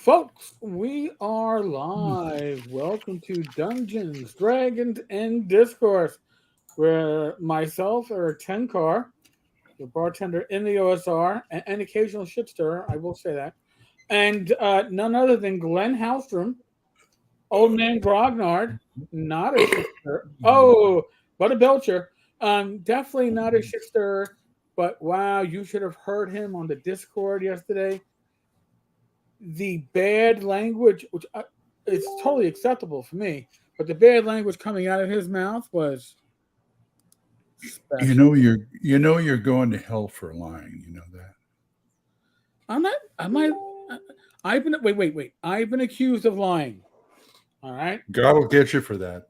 Folks, we are live. Welcome to Dungeons, Dragons, and Discourse, where myself, or Tenkar, the bartender in the OSR, and occasional shit stirrer, I will say that, and none other than Glen old man Grognard, not a shit stirrer. Oh, but a belcher. Definitely not a shit stirrer, but wow, you should have heard him on the Discord yesterday. The bad language, which is totally acceptable for me, but the bad language coming out of his mouth was You special. know you're going to hell for lying. You know that. I'm not. I might. I've been. Wait. I've been accused of lying. All right. God will get you for that.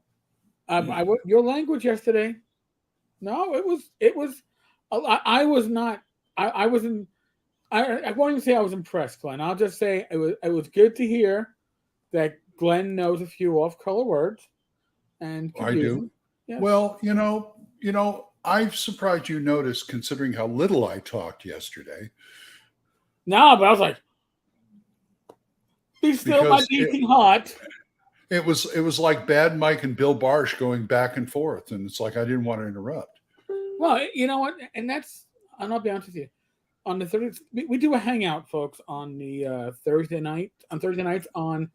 Your language yesterday. No, it was. It was. I was not. I wasn't. I won't even say I was impressed, Glenn. I'll just say it was. It was good to hear that Glenn knows a few off-color words and could I use do. them. Yes. Well, I'm surprised you noticed, considering how little I talked yesterday. No, but I was like, he still might Because be eating hot. it was like Bad Mike and Bill Barsh going back and forth, and it's like I didn't want to interrupt. Well, you know what? And that's, I'll be honest with you. On the 30th, we do a hangout, folks, on the Thursday night, on Thursday nights on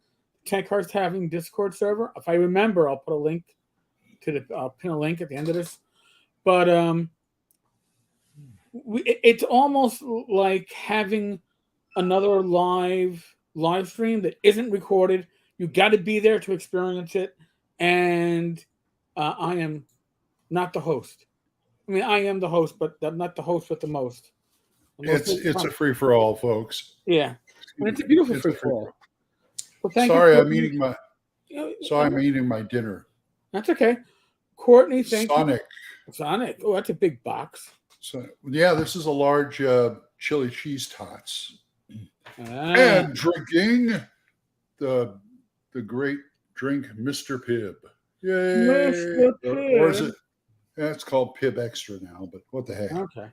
Tenkar's having Discord server. If I remember, I'll put a link I'll pin a link at the end of this. But it's almost like having another live stream that isn't recorded. You got to be there to experience it, and I am not the host. I mean, I am the host, but I'm not the host with the most. It's a free for all, folks. Yeah, and it's a beautiful free for all. Well, thank Sorry, you. I'm eating my dinner. That's okay, Courtney. Thank Sonic. you. Sonic. Oh, that's a big box. So yeah, this is a large chili cheese tots. And drinking the great drink, Mr. Pibb. Yay! Mr. Pibb. Or is it? It's called Pibb Extra now, but what the heck? Okay.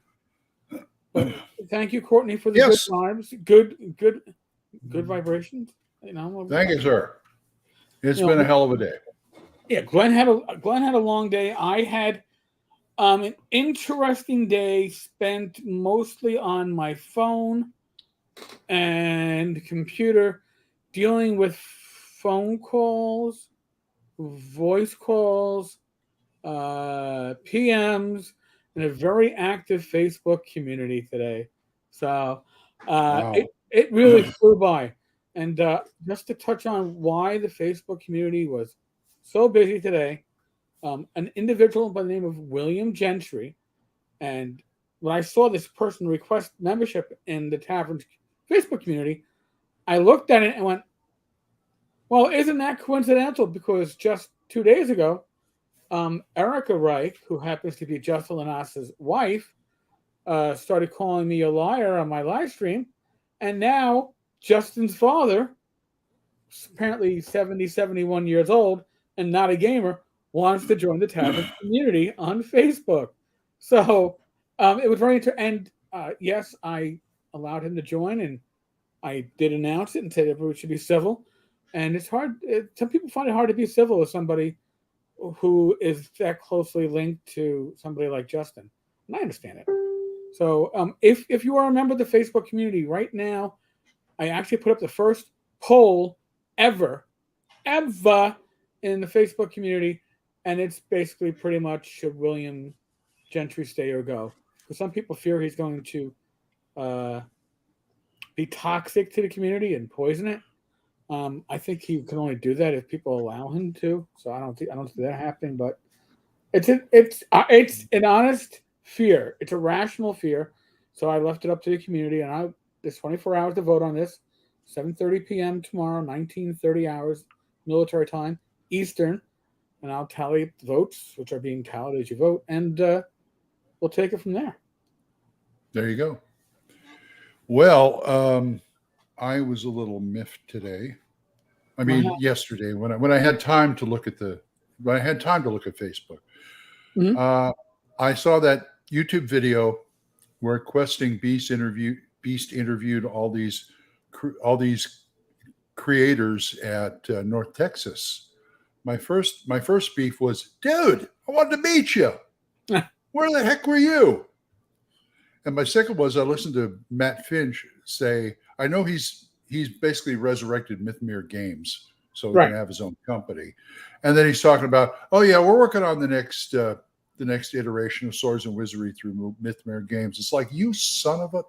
But thank you, Courtney, for the Yes. good vibes, good vibrations. You know. Thank you, sir. It's been a hell of a day. Yeah, Glenn had a long day. I had an interesting day spent mostly on my phone and computer, dealing with phone calls, voice calls, PMs, and a very active Facebook community today. So Wow. it really flew by. And just to touch on why the Facebook community was so busy today, an individual by the name of William Gentry, and when I saw this person request membership in the tavern's Facebook community, I looked at it and went, well, isn't that coincidental? Because just 2 days ago, Erica Reich, who happens to be Justin Lanasa's wife, started calling me a liar on my live stream. And now Justin's father, apparently 70, 71 years old and not a gamer, wants to join the tavern community on Facebook. So it was very interesting. And yes, I allowed him to join, and I did announce it and said everyone should be civil. And it's hard. Some people find it hard to be civil with somebody who is that closely linked to somebody like Justin. And I understand it. So if you are a member of the Facebook community right now, I actually put up the first poll ever in the Facebook community, and it's basically pretty much should William Gentry stay or go? Because some people fear he's going to be toxic to the community and poison it. I think he can only do that if people allow him to. So I don't see that happening. But it's an honest fear. It's a rational fear. So I left it up to the community, and there's 24 hours to vote on this. 7:30 p.m. tomorrow, 19:30 hours military time Eastern, and I'll tally the votes, which are being tallied as you vote, and we'll take it from there. There you go. Well, I was a little miffed today. I mean, yesterday when I had time to look at Facebook. Mm-hmm. I saw that YouTube video where Questing Beast interviewed all these creators at North Texas. My first beef was, dude, I wanted to meet you. Where the heck were you? And my second was, I listened to Matt Finch say, I know he's basically resurrected Mythmere Games, so he can have his own company. And then he's talking about, oh yeah, we're working on the next iteration of Swords and Wizardry through Mythmere Games. It's like, you son of a!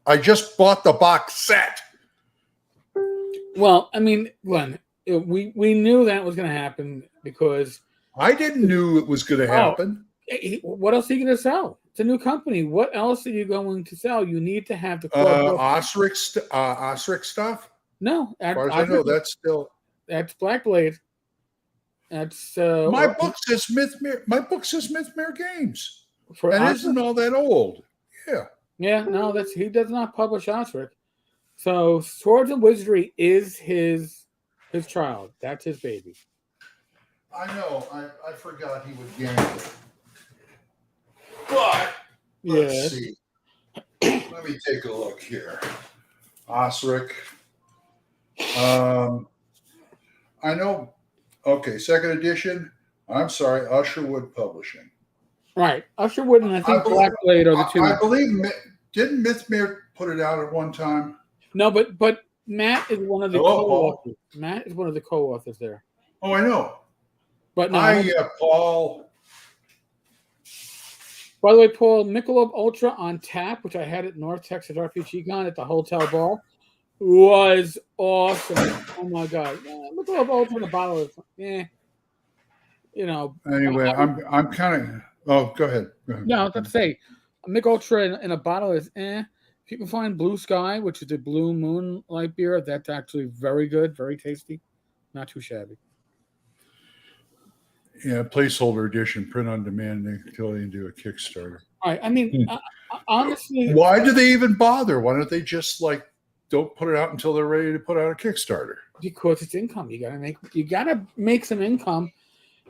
I just bought the box set. Well, I mean, Glenn, we knew that was going to happen because I didn't know it was going to happen. What else are you going to sell? It's a new company. What else are you going to sell? You need to have the Osric stuff. No, as far as I know, that's Blackblade. That's my book says Mythmere. My book says Mythmere Games, and isn't all that old. Yeah. Yeah. No, he does not publish Osric. So Swords and Wizardry is his child. That's his baby. I know. I forgot he would gamble. But let's see. Let me take a look here. Osric. I know. Okay, second edition. I'm sorry, Usherwood Publishing. Right, Usherwood and I think Blackblade are the two. I believe didn't Mythmere put it out at one time? No, but Matt is one of the co-authors. Matt is one of the co-authors there. Oh, I know. But no, Paul. By the way, Paul, Michelob Ultra on tap, which I had at North Texas RPG Con at the hotel bar, was awesome. Oh my god, Michelob Ultra in a bottle is you know. Anyway, I'm kind of. Oh, go ahead. No, I was going to say, Michelob Ultra in a bottle is If you can find Blue Sky, which is a Blue Moon light beer, that's actually very good, very tasty, not too shabby. Yeah, placeholder edition, print on demand until they do a Kickstarter. Right. I mean, honestly, why do they even bother? Why don't they just don't put it out until they're ready to put out a Kickstarter? Because it's income. You gotta make some income.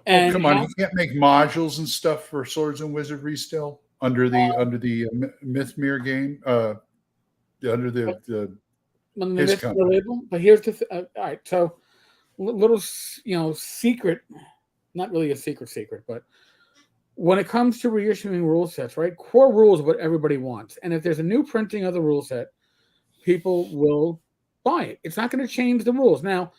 And come on, you can't make modules and stuff for Swords and Wizardry still under the Mythmere game, under the his company. Label. But here's the all right. So little secret. Not really a secret, but when it comes to reissuing rule sets, right? Core rules are what everybody wants. And if there's a new printing of the rule set, people will buy it. It's not going to change the rules. Now,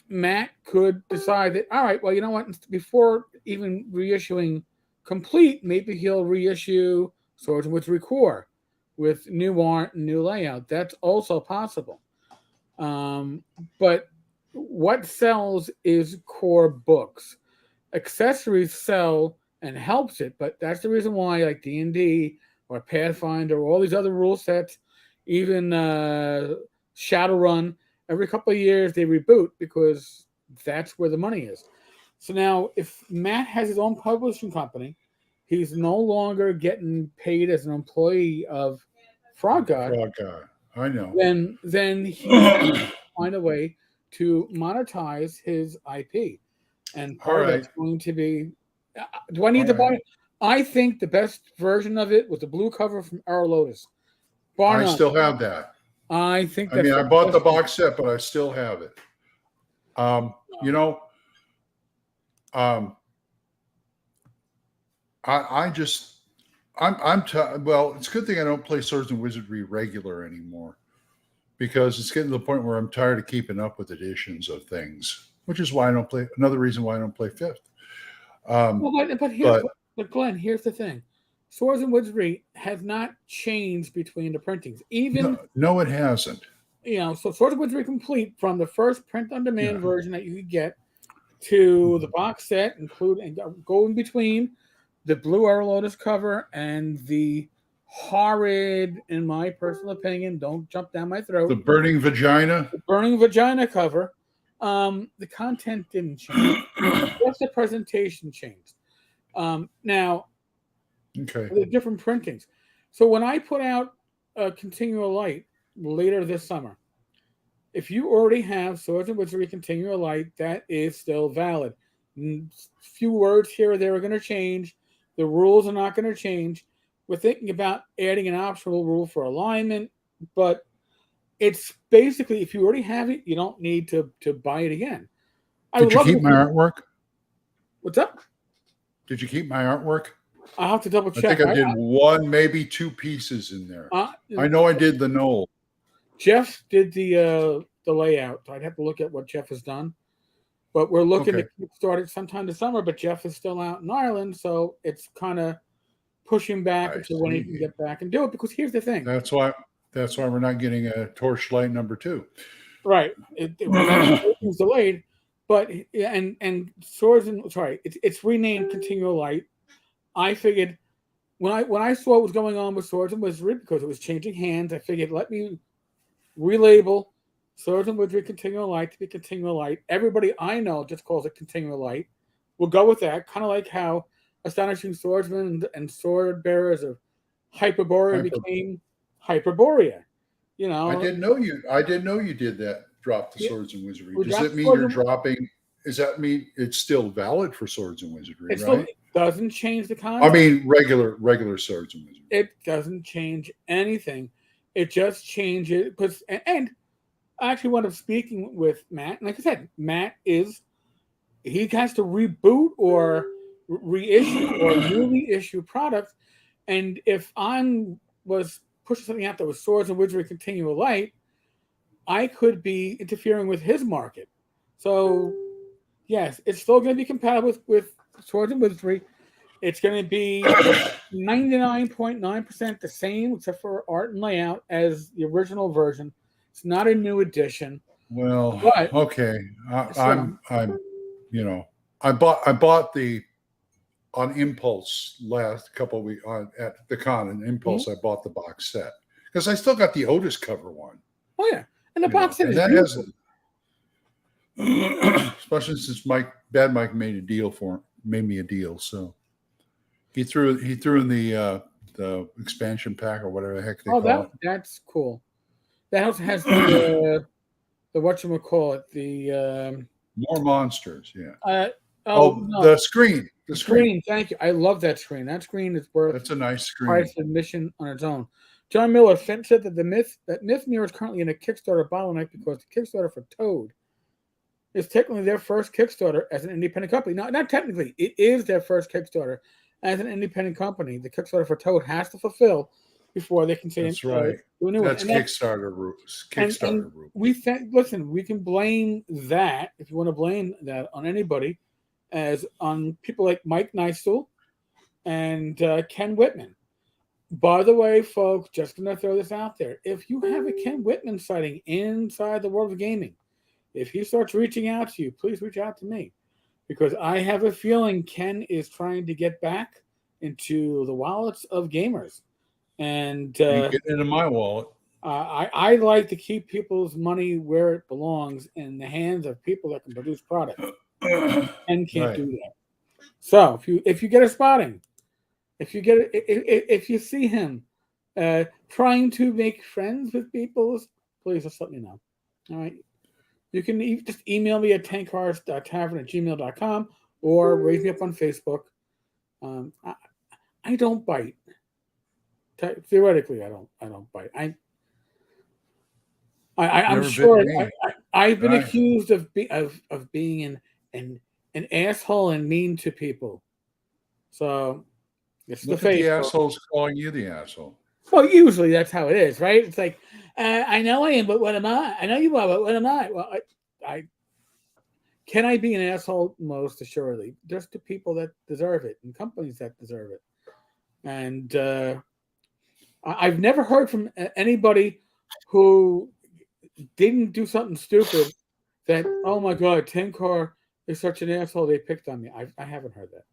Matt could decide that, all right, well, you know what? Before even reissuing complete, maybe he'll reissue Swords and Wizardry Core with new art and new layout. That's also possible. But what sells is core books. Accessories sell and helps it, but that's the reason why, like D&D or Pathfinder or all these other rule sets, even Shadowrun, every couple of years they reboot because that's where the money is. So now, if Matt has his own publishing company, he's no longer getting paid as an employee of Frog God. I know. Then he find a way to monetize his IP. And part of it's going to be, do I need to buy it? I think the best version of it was the blue cover from Arrow Lotus. I still have that. I think I bought the box set, but I still have it. Well, it's a good thing I don't play Swords and Wizardry regular anymore, because it's getting to the point where I'm tired of keeping up with editions of things, which is why I don't play. Another reason why I don't play Fifth. But Glenn, here's the thing: Swords and Wizardry has not changed between the printings. No, it hasn't. So Swords and Wizardry Complete, from the first print-on-demand version that you could get to the box set, and go in between the blue Arrow Lotus cover and the horrid, in my personal opinion, don't jump down my throat, the burning vagina. The burning vagina cover. The content didn't change. Just the presentation changed. Now, the different printings. So when I put out a Continual Light later this summer, if you already have Swords and Wizardry Continual Light, that is still valid. Few words here or there are going to change. The rules are not going to change. We're thinking about adding an optional rule for alignment, but it's basically, if you already have it, you don't need to buy it again. I Did would you love keep to my artwork? What's up? Did you keep my artwork? I'll have to double I check. think I did one, maybe two pieces in there. I know I did the Knoll. Jeff did the layout. I'd have to look at what Jeff has done. But we're looking to start it sometime this summer, but Jeff is still out in Ireland, so it's kind of pushing back until when he can get back and do it. Because here's the thing. That's why we're not getting a Torchlight number 2. Right. It was delayed, but and Swords and it's renamed Continual Light. I figured when I saw what was going on with Swords and Wizardry, because it was changing hands, I figured let me relabel Swords and Wizardry Continual Light to be Continual Light. Everybody I know just calls it Continual Light. We'll go with that. Kind of like how Astonishing Swordsmen and Sword Bearers of Hyperborea became Hyperborea. You know, I didn't know you did that. Drop the Swords and Wizardry. Does that mean you're dropping? Does that mean it's still valid for Swords and Wizardry? Right? It doesn't change the concept. I mean, regular Swords and Wizardry. It doesn't change anything. It just changes because and I actually wound up speaking with Matt. And like I said, Matt he has to reboot or reissue or newly issue products. And if I was pushing something out that was Swords and Wizardry Continual Light, I could be interfering with his market. So, yes, it's still going to be compatible with Swords and Wizardry. It's going to be 99.9% the same, except for art and layout, as the original version. It's not a new edition. Well, but, okay. I bought the on impulse last couple of weeks at the con. On impulse, I bought the box set because I still got the Otis cover one. Oh yeah, and the box set is beautiful. Especially since Bad Mike made me a deal. So he threw in the expansion pack or whatever the heck they call it. That's cool. That house has the whatchamacallit, the more monsters, yeah. No. The screen. The screen, thank you. I love that screen. That screen is worth that's a nice screen. Price admission on its own. John Miller said that Myth Mirror is currently in a Kickstarter bottleneck because the Kickstarter for Toad is technically their first Kickstarter as an independent company. Not technically, it is their first Kickstarter as an independent company. The Kickstarter for Toad has to fulfill before they can say that's right. Do a new that's one. Kickstarter rules. Kickstarter rules. We can blame that if you want to blame that on anybody, as on people like Mike Neistel and Ken Whitman. By the way, folks, just going to throw this out there. If you have a Ken Whitman sighting inside the world of gaming, if he starts reaching out to you, please reach out to me. Because I have a feeling Ken is trying to get back into the wallets of gamers. And get into my wallet. I like to keep people's money where it belongs, in the hands of people that can produce products. And can't do that. So if you get a spotting, if you see him trying to make friends with people, please just let me know. All right. You can just email me at tankcars.tavern@gmail.com or raise me up on Facebook. I don't bite. Theoretically, I don't bite. I'm sure I've been accused of being an asshole and mean to people. So it's Look the face. The asshole's calling you the asshole. Well, usually that's how it is, right? It's like, I know I am, but what am I? I know you are, but what am I? Well, I can I be an asshole? Most assuredly, just to people that deserve it and companies that deserve it. And I've never heard from anybody who didn't do something stupid that, oh my God, Tenkar is such an asshole, they picked on me. I haven't heard that.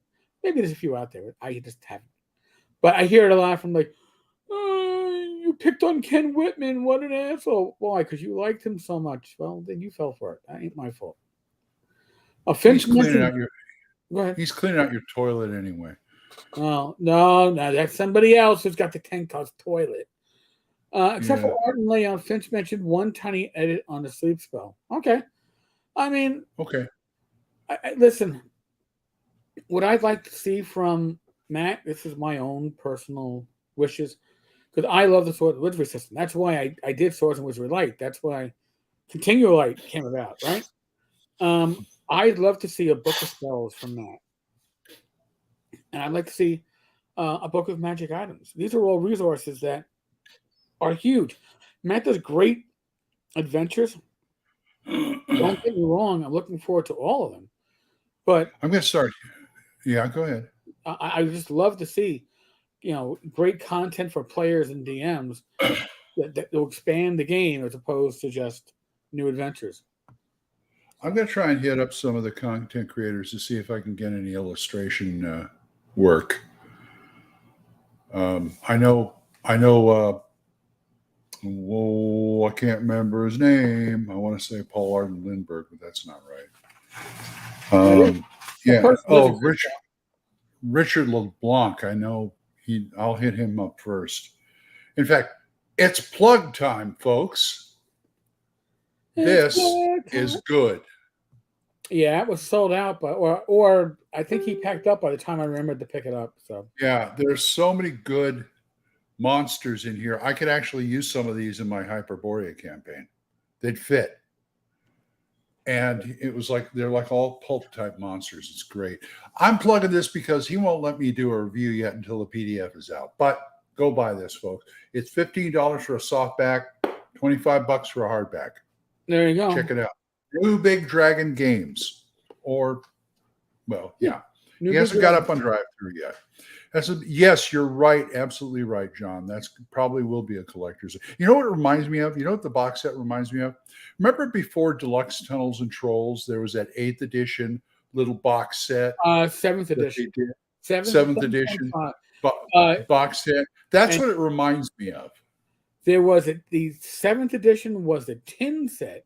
Maybe there's a few out there. I just haven't. But I hear it a lot from like, you picked on Ken Whitman. What an asshole. Why? Because you liked him so much. Well, then you fell for it. That ain't my fault. He's cleaning out your toilet anyway. Oh, no, that's somebody else who's got the Tenkar's toilet. Except for art and layout, Finch mentioned one tiny edit on the sleep spell. Okay. I mean, okay. Listen, what I'd like to see from Matt, this is my own personal wishes. because I love the Sword and Wizardry system. That's why I did Swords and Wizardry Light. That's why Continual Light came about, right? I'd love to see a book of spells from that, and I'd like to see a book of magic items. These are all resources that are huge. Matt does great adventures. Don't get me wrong; I'm looking forward to all of them, but I'm going to start. Yeah, go ahead. I just love to see, great content for players and DMs that will expand the game as opposed to just new adventures. I'm going to try and hit up some of the content creators to see if I can get any illustration work. I know. Whoa, I can't remember his name. I want to say Paul Arden Lindbergh, but that's not right. Yeah. Oh, Richard LeBlanc. I know I'll hit him up first. In fact, it's plug time, folks. This is good. Yeah, it was sold out, but or I think he packed up by the time I remembered to pick it up. So yeah, there's so many good monsters in here. I could actually use some of these in my Hyperborea campaign. They'd fit. And it was like they're like all pulp type monsters. It's great. I'm plugging this because he won't let me do a review yet until the PDF is out. But go buy this, folks. It's $15 for a softback, $25 for a hardback. There you go. Check it out. New Big Dragon Games. Or, well, yeah. He hasn't got up on drive-through yet. Yes, you're right. Absolutely right, John. That's probably will be a collector's. You know what it reminds me of? You know what the box set reminds me of? Remember before Deluxe Tunnels and Trolls, there was that 8th edition little box set? 7th edition. 7th edition box set. That's what it reminds me of. There was the 7th edition was the tin set,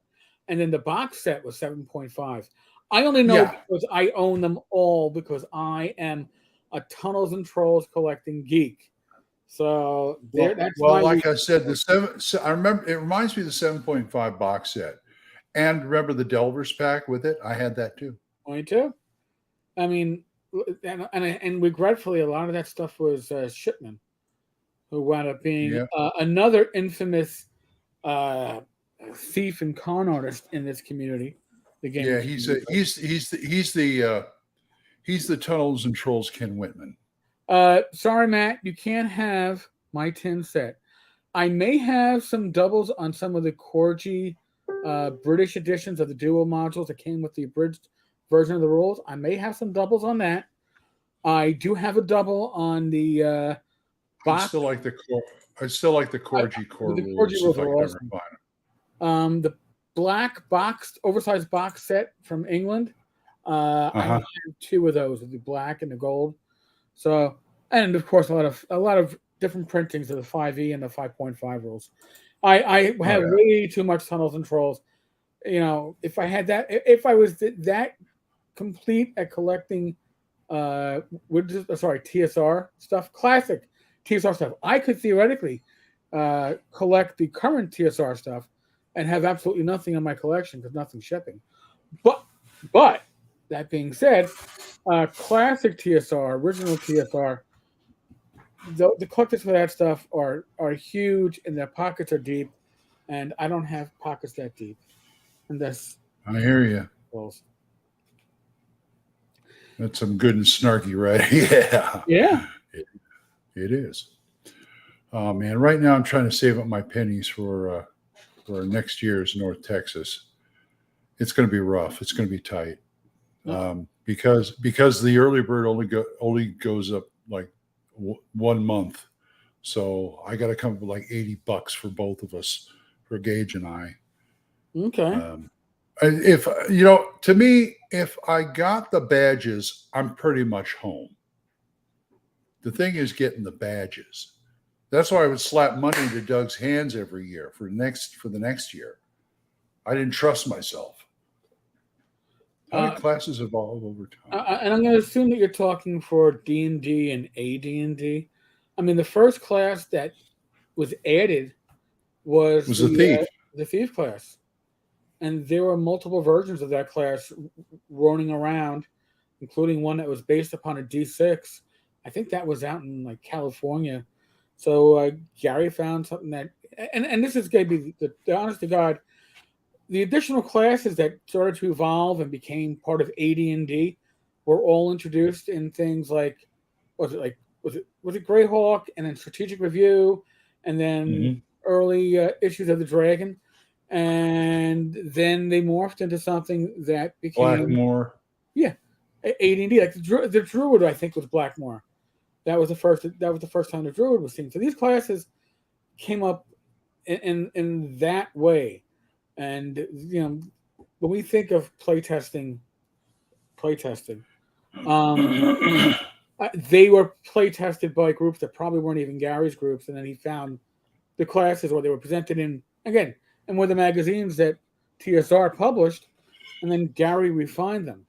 and then the box set was 7.5. I only know because I own them all because I am a Tunnels and Trolls collecting geek. So that's like I said, I remember it reminds me of the 7.5 box set. And remember the Delvers pack with it? I had that too. Me too. I mean, and regretfully, a lot of that stuff was Shipman, who wound up being another infamous thief and con artist in this community. The game. Yeah, he's the Tunnels and Trolls Ken Whitman. Sorry, Matt, you can't have my tin set. I may have some doubles on some of the Corgi British editions of the duo modules that came with the abridged version of the rules. I may have some doubles on that. I do have a double on the box. I still like the Corgi core rules. If I can ever find them. The black boxed, oversized box set from England. I have 2 of those, the black and the gold. So, and of course, a lot of different printings of the 5e and the 5.5 rules. I have way too much Tunnels and Trolls. If I had that, if I was that complete at collecting, TSR stuff, classic TSR stuff, I could theoretically collect the current TSR stuff and have absolutely nothing in my collection because nothing's shipping. But that being said, classic TSR, original TSR, the collectors for that stuff are huge and their pockets are deep, and I don't have pockets that deep. And I hear you. That's some good and snarky, right? Yeah. It is. Oh man, right now I'm trying to save up my pennies for next year's North Texas. It's going to be rough. It's going to be tight. Because the early bird only goes up like 1 month, so I got to come up with like $80 for both of us, for Gage and I. Okay. If to me, if I got the badges, I'm pretty much home. The thing is getting the badges. That's why I would slap money into Doug's hands every year for the next year. I didn't trust myself. How many classes evolve over time? And I'm going to assume that you're talking for D&D and AD&D. I mean, the first class that was added was the thief class. And there were multiple versions of that class roaming around, including one that was based upon a D6. I think that was out in like California. So Gary found something that, and this is going to be the honest to God, the additional classes that started to evolve and became part of AD&D were all introduced in things like, was it Greyhawk, and then Strategic Review, and then Mhm. early issues of the Dragon, and then they morphed into something that became, Blackmore. yeah, AD&D. Like the Druid, I think, was Blackmore. That was the first. That was the first time the Druid was seen. So these classes came up in that way, and when we think of playtesting, um, they were play tested by groups that probably weren't even Gary's groups, and then he found the classes where they were presented in again and were the magazines that TSR published, and then Gary refined them.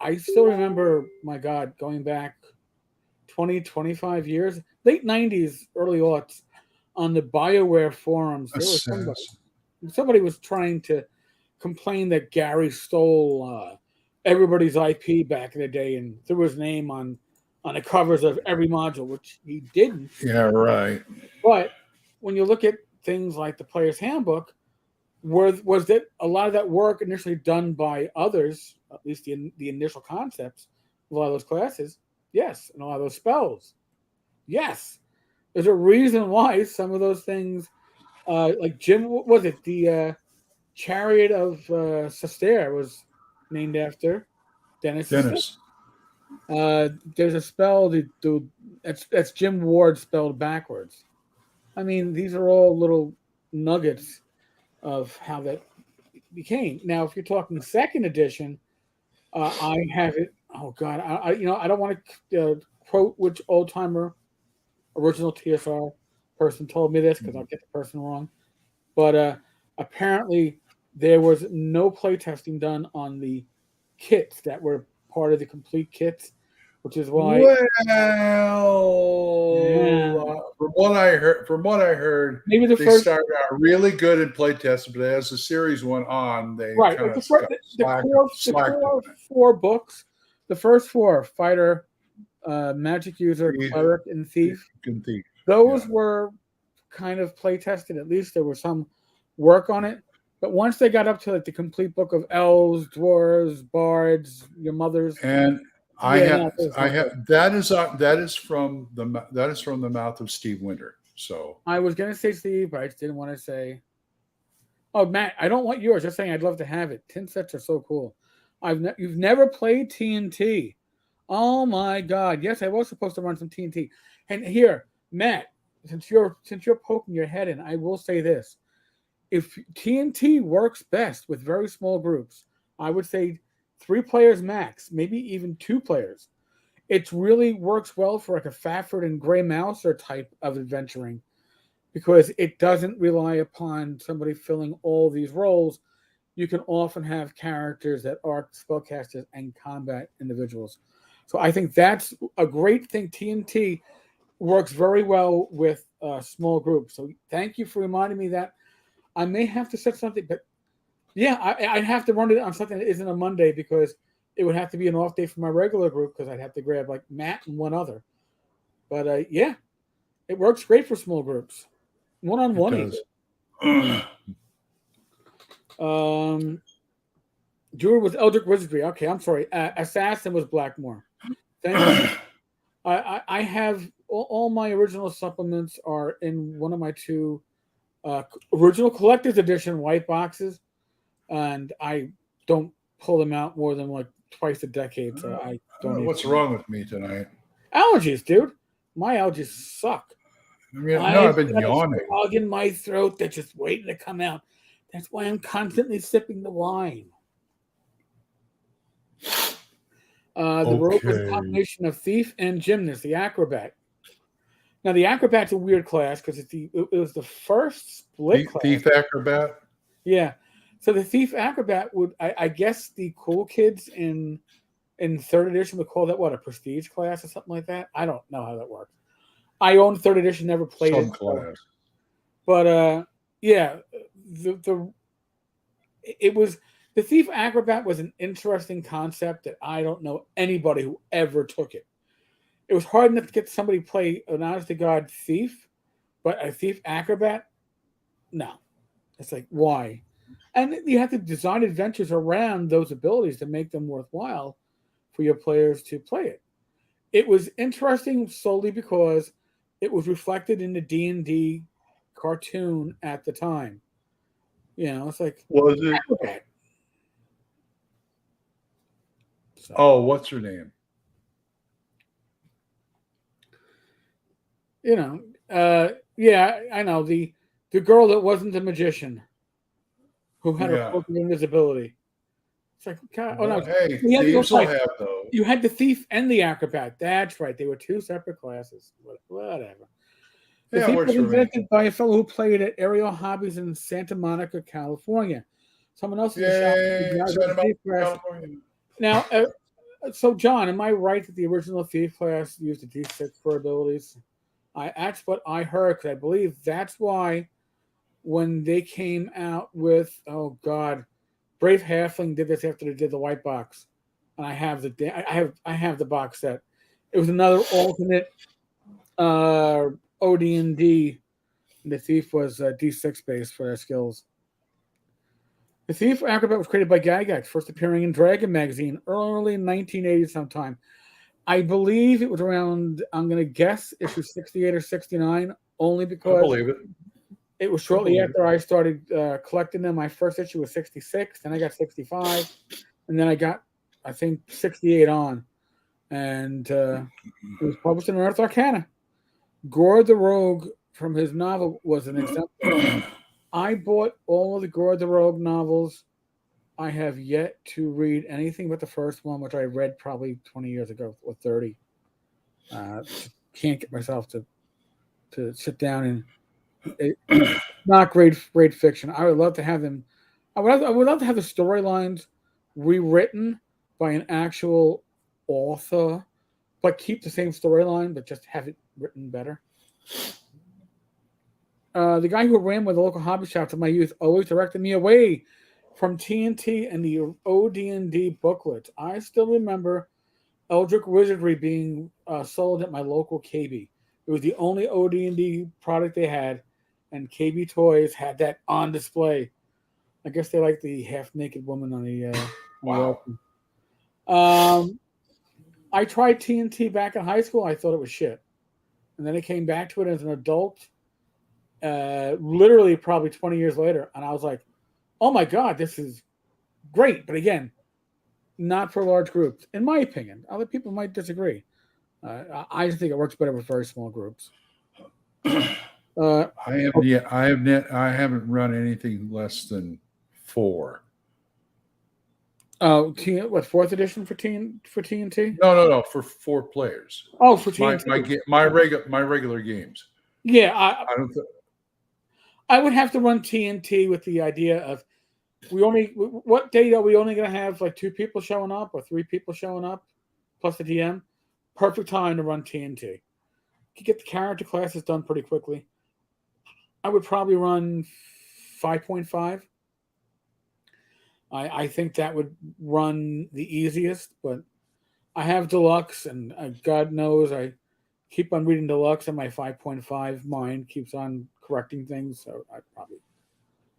I still remember, my God, going back 20, 25 years, late 90s, early aughts, on the BioWare forums, there was Assassin. somebody was trying to complain that Gary stole everybody's IP back in the day and threw his name on the covers of every module, which he didn't. Yeah, right. But when you look at things like the Player's Handbook, was that a lot of that work initially done by others, at least the initial concepts of a lot of those classes? Yes, and a lot of those spells. Yes, there's a reason why some of those things, like Jim, what was it? The Chariot of Sestair was named after Dennis Sestair. Dennis. There's a spell that's Jim Ward spelled backwards. I mean, these are all little nuggets of how that became. Now, if you're talking second edition, I have it. Oh God, I don't want to quote which old timer original TSR person told me this because I'll get the person wrong. But apparently, there was no playtesting done on the kits that were part of the complete kits, which is why. Well, Yeah, from what I heard, maybe the they first. started out really good in playtesting, but as the series went on, they Right, kind like of the core, slacked on it. four books, the first four: fighter, magic user, Thief, cleric, and thief. good thief. Those Yeah. were kind of play tested. At least there was some work on it. But once they got up to like the complete book of elves, dwarves, bards, your mothers, And I yeah, have, no, there's I no play. have that is from the mouth of Steve Winter. So I was gonna say Steve, but I just didn't want to say. Oh, Matt, I don't want yours. Just saying, I'd love to have it. Tin sets are so cool. You've never played TNT. Oh my God! Yes, I was supposed to run some TNT. And here, Matt, since you're poking your head in, I will say this: if TNT works best with very small groups, I would say 3 players max, maybe even 2 players. It really works well for like a Fafford and Gray Mouser type of adventuring because it doesn't rely upon somebody filling all these roles. You can often have characters that are spellcasters and combat individuals. So I think that's a great thing. TNT works very well with small groups. So thank you for reminding me that. I may have to set something, but yeah, I'd have to run it on something that isn't a Monday because it would have to be an off day for my regular group because I'd have to grab like Matt and one other. But yeah, it works great for small groups, one on it one even. does. Druid was Eldritch Wizardry. Okay, I'm sorry. Assassin was Blackmore. Thank you. I have all my original supplements are in one of my 2 original collector's edition white boxes, and I don't pull them out more than like twice a decade. So I don't even. What's wrong with me tonight? Allergies, dude. My allergies suck. I mean, no, I've I've been got a yawning. frog in my throat that's just waiting to come out. That's why I'm constantly sipping the wine. The rogue was a Okay. combination of thief and gymnast, the acrobat. Now, the acrobat's a weird class because it was the first split class. Thief acrobat. Yeah. So the thief acrobat would, I guess, the cool kids in third edition would call that what, a prestige class or something like that. I don't know how that works. I own third edition, never played it. Subclass. But yeah, it was the thief acrobat was an interesting concept that I don't know anybody who ever took it. It was hard enough to get somebody to play an honest to God thief, but a thief acrobat, no. It's like, why? And you have to design adventures around those abilities to make them worthwhile for your players to play it. It was interesting solely because it was reflected in the D&D cartoon at the time. It's like, Was it? acrobat. So, Oh, what's her name? yeah, I know the girl that wasn't a magician who had her Yeah. cloak of invisibility. It's like, God, oh no, Well, hey, you had to go thieves will fight. have those. You had the thief and the acrobat. That's right. They were two separate classes. Whatever. The Yeah, thief works was for me. invented by a fellow who played at Aerial Hobbies in Santa Monica, California. Someone else in the shop. Yay, Santa Monica, California. Now, so John, am I right that the original thief class used a D6 for abilities? That's what I heard, because I believe that's why when they came out with, oh God, Brave Halfling did this after they did the white box, and I have the box set. It was another alternate OD&D. The thief was D6 based for their skills. The Thief Acrobat was created by Gygax, first appearing in Dragon magazine early 1980 sometime. I believe it was around, I'm going to guess, issue 68 or 69, only I because believe it. it was shortly after I started collecting them. My first issue was 66, then I got 65, and then I got, I think, 68 on. And it was published in Earth Arcana. Gore the Rogue, from his novel, was an exemplar. I bought all of the Gore the Rogue novels. I have yet to read anything but the first one, which I read probably 20 years ago or 30. Can't get myself to sit down and not great fiction. I would love to have them. I would love to have the storylines rewritten by an actual author, but keep the same storyline, but just have it written better. The guy who ran with the local hobby shops in my youth always directed me away from TNT and the OD&D booklets. I still remember Eldritch Wizardry being sold at my local KB. It was the only OD&D product they had, and KB Toys had that on display. I guess they like the half-naked woman on the Wow. I tried TNT back in high school. I thought it was shit. And then I came back to it as an adult, literally probably 20 years later, and I was like, oh my God, this is great. But again, not for large groups, in my opinion. Other people might disagree. I think it works better with very small groups. I haven't run anything less than 4. Oh, what, 4th edition for TNT? No, for 4 players. Oh, for TNT. My regular games. Yeah, I would have to run TNT with the idea of what day are we only going to have like 2 people showing up or 3 people showing up plus the DM? Perfect time to run TNT. You could get the character classes done pretty quickly. I would probably run 5.5. I think that would run the easiest, but I have Deluxe, and God knows I keep on reading Deluxe, and my 5.5 mind keeps on correcting things, so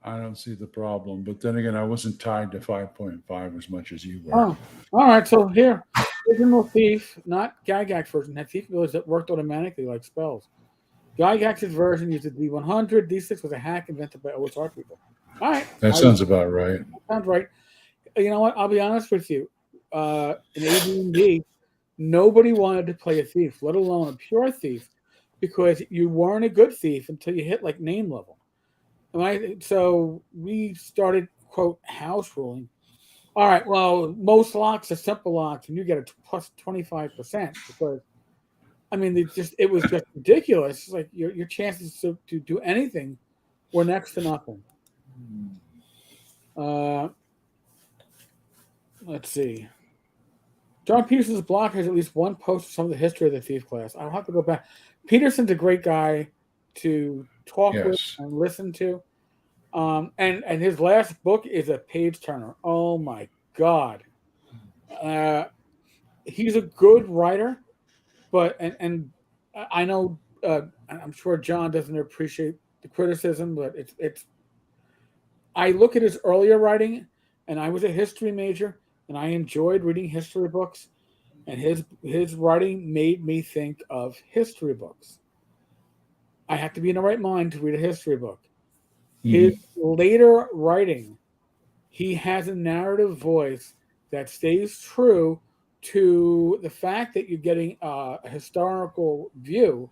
I don't see the problem. But then again, I wasn't tied to 5.5 as much as you were. Oh, all right. So here, original Thief, not Gygax version, had thief abilities that worked automatically like spells. Gygax's version used a D100. D6 was a hack invented by OSR people. All right. That sounds about right. Sounds right. You know what? I'll be honest with you. In AD&D, nobody wanted to play a thief, let alone a pure thief, because you weren't a good thief until you hit like name level. So we started, quote, house ruling. All right, well, most locks are simple locks, and you get a plus 25%, because, I mean, it was just ridiculous. It's like your chances to do anything were next to nothing. Let's see. John Peterson's blog has at least one post of some of the history of the thief class. I'll have to go back. Peterson's a great guy to talk with and listen to. And his last book is a page turner. Oh my God. He's a good writer, but and I know I'm sure John doesn't appreciate the criticism, but it's I look at his earlier writing, and I was a history major, and I enjoyed reading history books, and his writing made me think of history books. I have to be in the right mind to read a history book. His Mhm. later writing, he has a narrative voice that stays true to the fact that you're getting a historical view,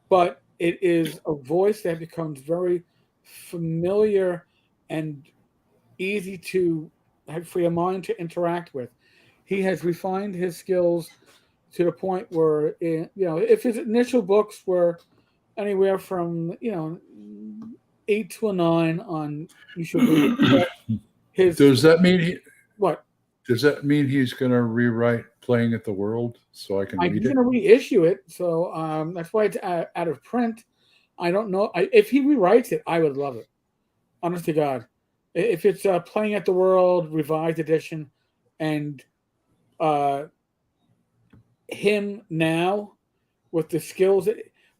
but it is a voice that becomes very familiar and easy to for your mind to interact with. He has refined his skills to the point where, if his initial books were anywhere from 8 to a 9 on you should read it, but his Does that mean what he's going to rewrite Playing at the World so I can read he's going it? to reissue it, so that's why it's out of print. I don't know if he rewrites it. I would love it, honest to God. If it's Playing at the World revised edition, and uh, him now with the skills.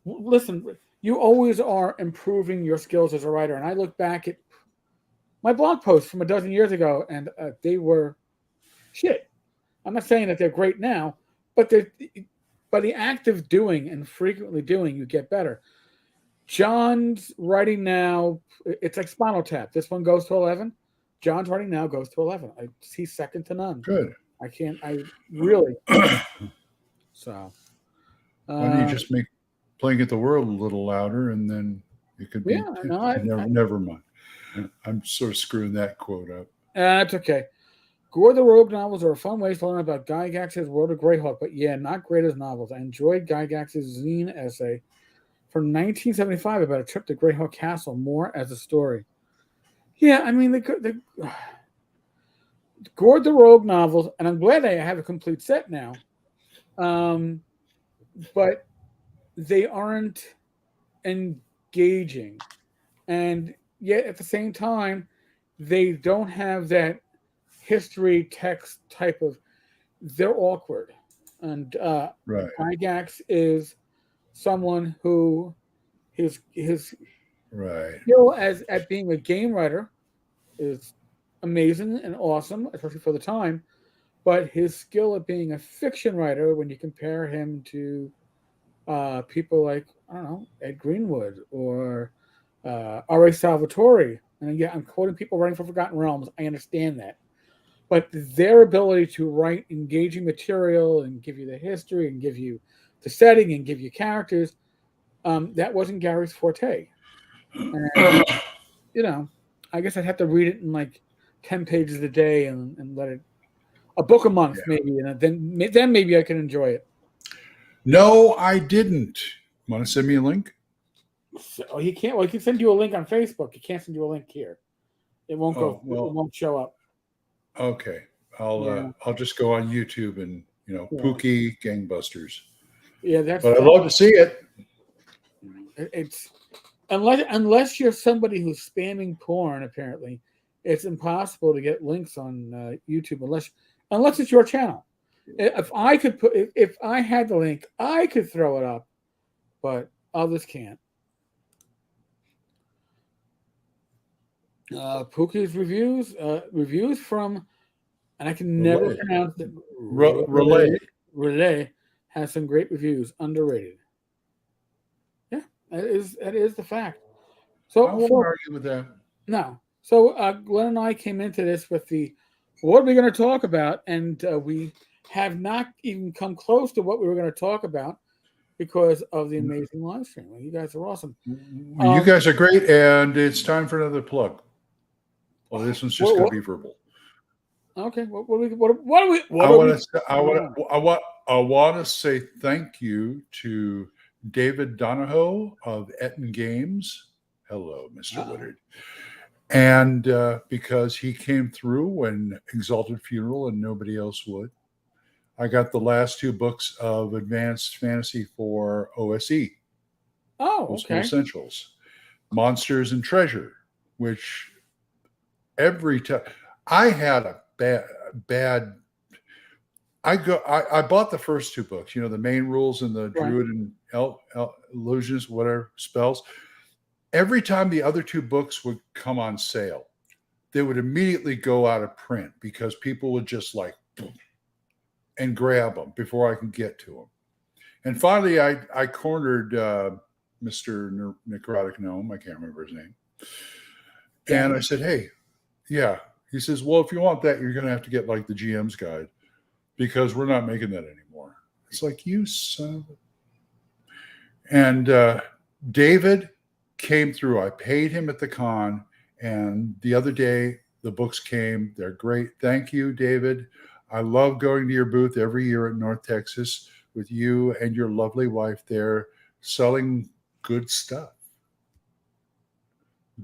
Listen, you always are improving your skills as a writer, and I look back at my blog posts from a dozen years ago, and they were shit. I'm not saying that they're great now, but by the act of doing and frequently doing, you get better. John's writing now, it's like Spinal Tap. This one goes to 11. John's writing now goes to 11. He's second to none. Good. I really, Why so. don't you Uh, just make Playing at the World a little louder, and then it could be yeah, no, never mind. I'm sort of screwing that quote up. that's okay. Gore the Rogue novels are a fun way to learn about Gygax's World of Greyhawk, but yeah, not great as novels. I enjoyed Gygax's zine essay from 1975 about a trip to Greyhawk Castle more as a story. Yeah, I mean, the Gore the Rogue novels, and I'm glad I have a complete set now, um, but they aren't engaging. And yet at the same time, they don't have that history text type of, they're awkward. And Right. Gygax is someone who his Right. skill as at being a game writer is amazing and awesome, especially for the time. But his skill at being a fiction writer, when you compare him to people like, I don't know, Ed Greenwood or R.A. Salvatore, and yeah, I'm quoting people writing for Forgotten Realms. I understand that, but their ability to write engaging material and give you the history and give you the setting and give you characters, that wasn't Gary's forte. And I guess I'd have to read it in like 10 pages a day and let it a book a month Yeah. maybe, and then maybe I can enjoy it. No, I didn't. Want to send me a link? So he can't. Well, he can send you a link on Facebook. He can't send you a link here. It won't go. Oh, well, It won't show up. okay. Yeah, I'll just go on YouTube and yeah, Pookie Gangbusters. yeah. But I'd love to see it. It's unless you're somebody who's spamming porn. Apparently, it's impossible to get links on YouTube unless it's your channel. If I had the link, I could throw it up, but others can't. Pookie's reviews from, and I can never Relay. pronounce it. Relay. Relay has some great reviews. Underrated. Yeah, that is the fact. I So won't argue with that. no. So Glenn and I came into this with what are we going to talk about, and we have not even come close to what we were going to talk about because of the amazing live stream. Well, you guys are awesome. You guys are great, and it's time for another plug. Well, this one's just going to be verbal. Okay. What I want to say thank you to David Donahoe of Etten Games. Hello, Mr. Woodard. And because he came through when Exalted Funeral and nobody else would. I got the last 2 books of Advanced Fantasy for OSE. Oh, Postal okay. Essentials. Monsters and Treasure, which every time I had a bad I bought the first two books, the main rules and the Right. druid and illusions, whatever spells. Every time the other two books would come on sale, they would immediately go out of print because people would just like and grab them before I can get to them. And finally, I cornered Mr. Necrotic Gnome. I can't remember his name. Yeah. And I said, hey, yeah. He says, well, if you want that, you're going to have to get like the GM's guide because we're not making that anymore. It's like, you son of a... And David came through. I paid him at the con. And the other day, the books came. They're great. Thank you, David. I love going to your booth every year at North Texas with you and your lovely wife there selling good stuff.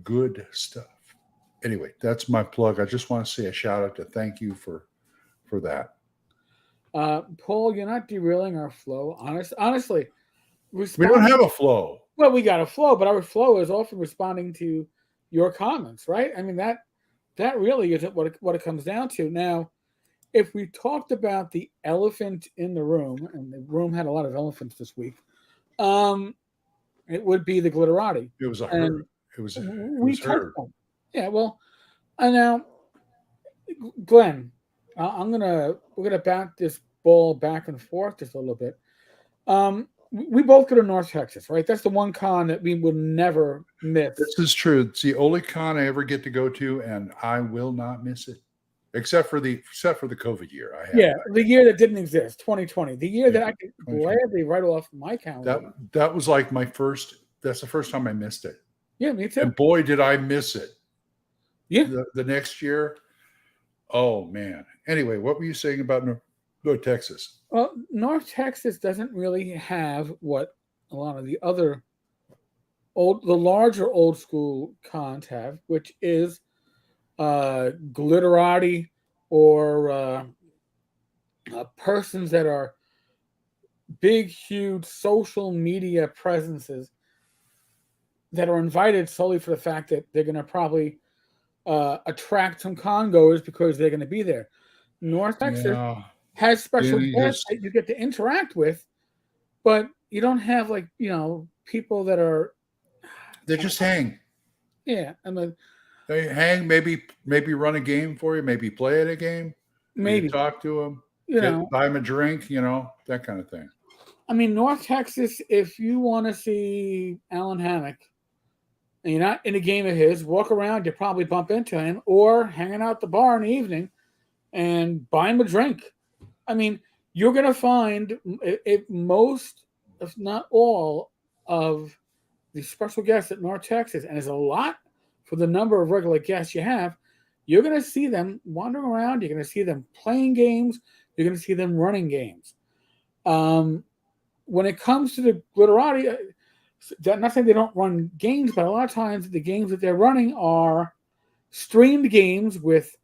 Good stuff. Anyway, that's my plug. I just want to say a shout out to thank you for that. Paul, you're not derailing our flow. Honestly, we don't have a flow. Well, we got a flow, but our flow is often responding to your comments, right? I mean, that really isn't what it comes down to. Now, if we talked about the elephant in the room, and the room had a lot of elephants this week, it would be the glitterati. It was a herd. It was herd. Yeah, well, and now, Glenn, we're gonna bounce this ball back and forth just a little bit. We both go to North Texas, right? That's the one con that we will never miss. This is true. It's the only con I ever get to go to, and I will not miss it, except for the COVID year. The year that didn't exist, 2020, the year that I could gladly write off my calendar. That was like my first. That's the first time I missed it. Yeah, me too. And boy, did I miss it. Yeah. The next year, oh man. Anyway, what were you saying about North Texas? Well, North Texas doesn't really have what a lot of the other the larger old school cons have, which is glitterati or persons that are big, huge social media presences that are invited solely for the fact that they're going to probably attract some con goers because they're going to be there. North Texas has special guests that you get to interact with, but you don't have people that are. They just hang. Yeah, they hang. Maybe run a game for you. Maybe play at a game. Maybe talk to them. Buy them a drink. That kind of thing. I mean, North Texas. If you want to see Alan Hammock, and you're not in a game of his, walk around. You probably bump into him, or hanging out at the bar in the evening, and buy him a drink. I mean, you're going to find most, if not all, of the special guests at North Texas, and there's a lot for the number of regular guests you have. You're going to see them wandering around. You're going to see them playing games. You're going to see them running games. When it comes to the glitterati, not saying they don't run games, but a lot of times the games that they're running are streamed games with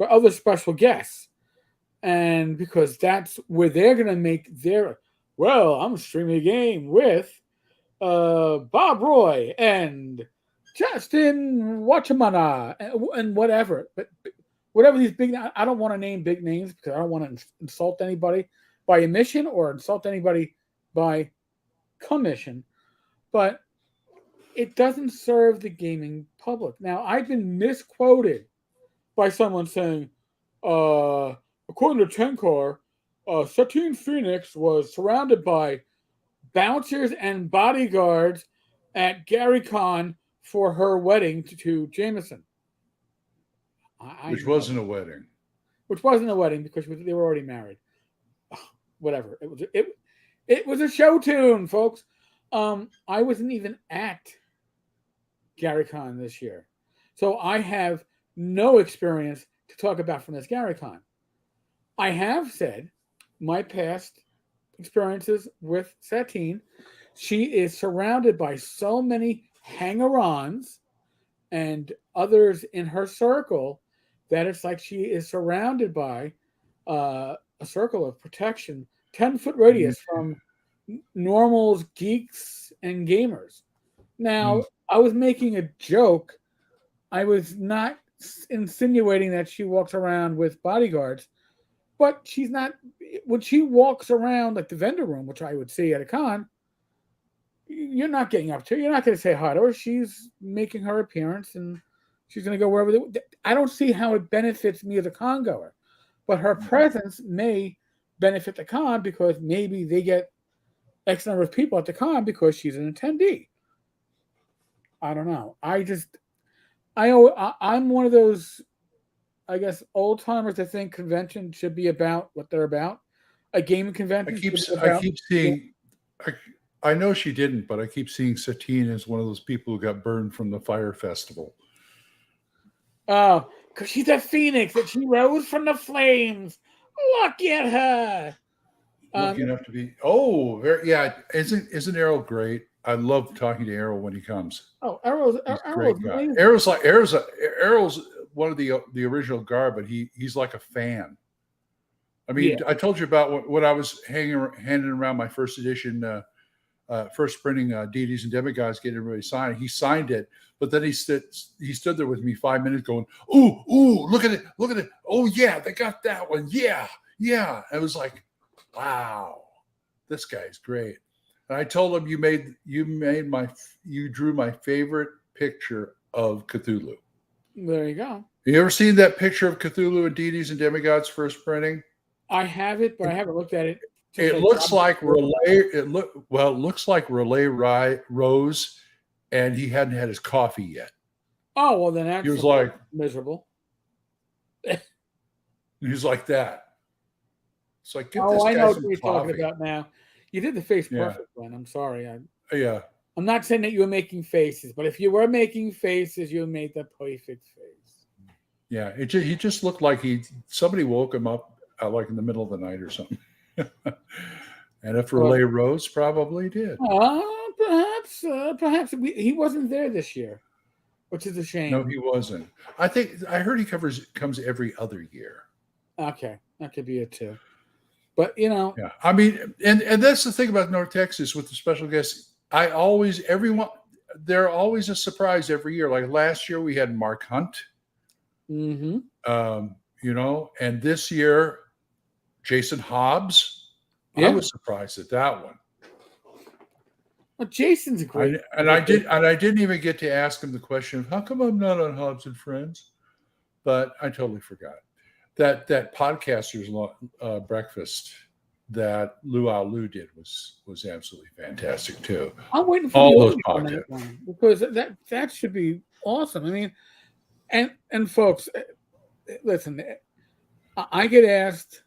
other special guests. And because that's where they're going to make I'm streaming a game with Bob Roy and Justin Watchamana and whatever. But whatever these big, I don't want to name big names because I don't want to insult anybody by omission or insult anybody by commission. But it doesn't serve the gaming public. Now, I've been misquoted by someone saying, according to Tenkar, Satine Phoenix was surrounded by bouncers and bodyguards at Gary Con for her wedding to Jameson. Which wasn't a wedding. Which wasn't a wedding because they were already married. Whatever. It was a show tune, folks. I wasn't even at Gary Con this year. So I have no experience to talk about from this Gary Con. I have said my past experiences with Satine. She is surrounded by so many hanger-ons and others in her circle that it's like she is surrounded by a circle of protection, 10-foot radius from normals, geeks, and gamers. Now, I was making a joke. I was not insinuating that she walks around with bodyguards. But she's not, when she walks around like the vendor room, which I would see at a con, you're not getting up to her. You're not going to say hi to her. She's making her appearance and she's going to go wherever. I don't see how it benefits me as a con goer, but her presence may benefit the con because maybe they get X number of people at the con because she's an attendee. I don't know. I'm one of those, I guess, old timers that think convention should be about what they're about. A gaming convention should be I about. keep seeing. I know she didn't, but I keep seeing Satine as one of those people who got burned from the Fire Festival. Oh, because she's a phoenix that she rose from the flames. Look at her. Lucky enough to be. Oh, yeah. Isn't Errol great? I love talking to Errol when he comes. Oh, Errol's guy. Errol's one of the original guard, but he's like a fan. I mean, yeah. I told you about when I was handing around my first edition, first printing Deities and Demigods, getting everybody signed. He signed it, but then he stood there with me 5 minutes, going, "Ooh, look at it! Oh yeah, they got that one. Yeah." I was like, "Wow, this guy's great." And I told him, you drew my favorite picture of Cthulhu. There you go. You ever seen that picture of Cthulhu and Deities and Demigods first printing? I have it, but I haven't looked at it. It looks like Relay. It looks like Relay Rose, and he hadn't had his coffee yet. Oh well, then that's he was like miserable. He's like that. It's like, I know what you're talking about now. You did the face perfect, Glenn. I'm sorry. I'm not saying that you were making faces, but if you were making faces, you made the perfect face. Yeah, he just looked like somebody woke him up like in the middle of the night or something. And if Relay Rose probably did. Perhaps he wasn't there this year, which is a shame. No, he wasn't. I heard he comes every other year. Okay, that could be it too. But yeah, I mean, and that's the thing about North Texas with the special guests. They're always a surprise every year. Like last year, we had Mark Hunt. Mm-hmm. And this year, Jason Hobbs. Yeah. I was surprised at that one. Well, Jason's great, I didn't even get to ask him the question of how come I'm not on Hobbs and Friends, but I totally forgot. That podcasters breakfast that Luau Lu did was absolutely fantastic too. I'm waiting for all those podcasts because that should be awesome. I mean, and folks, listen, I get asked,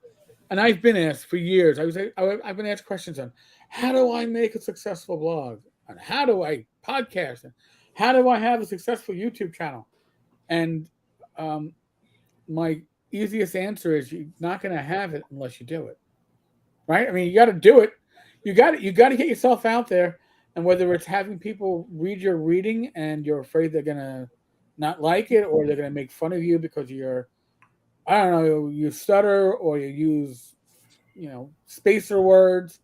and I've been asked for years. I've been asked questions on how do I make a successful blog, and how do I podcast, and how do I have a successful YouTube channel, and my easiest answer is you're not going to have it unless you do it, right? I mean, you got to do it. You got to get yourself out there, and whether it's having people read your reading and you're afraid they're going to not like it, or they're going to make fun of you because you're, I don't know, you stutter or you use, spacer words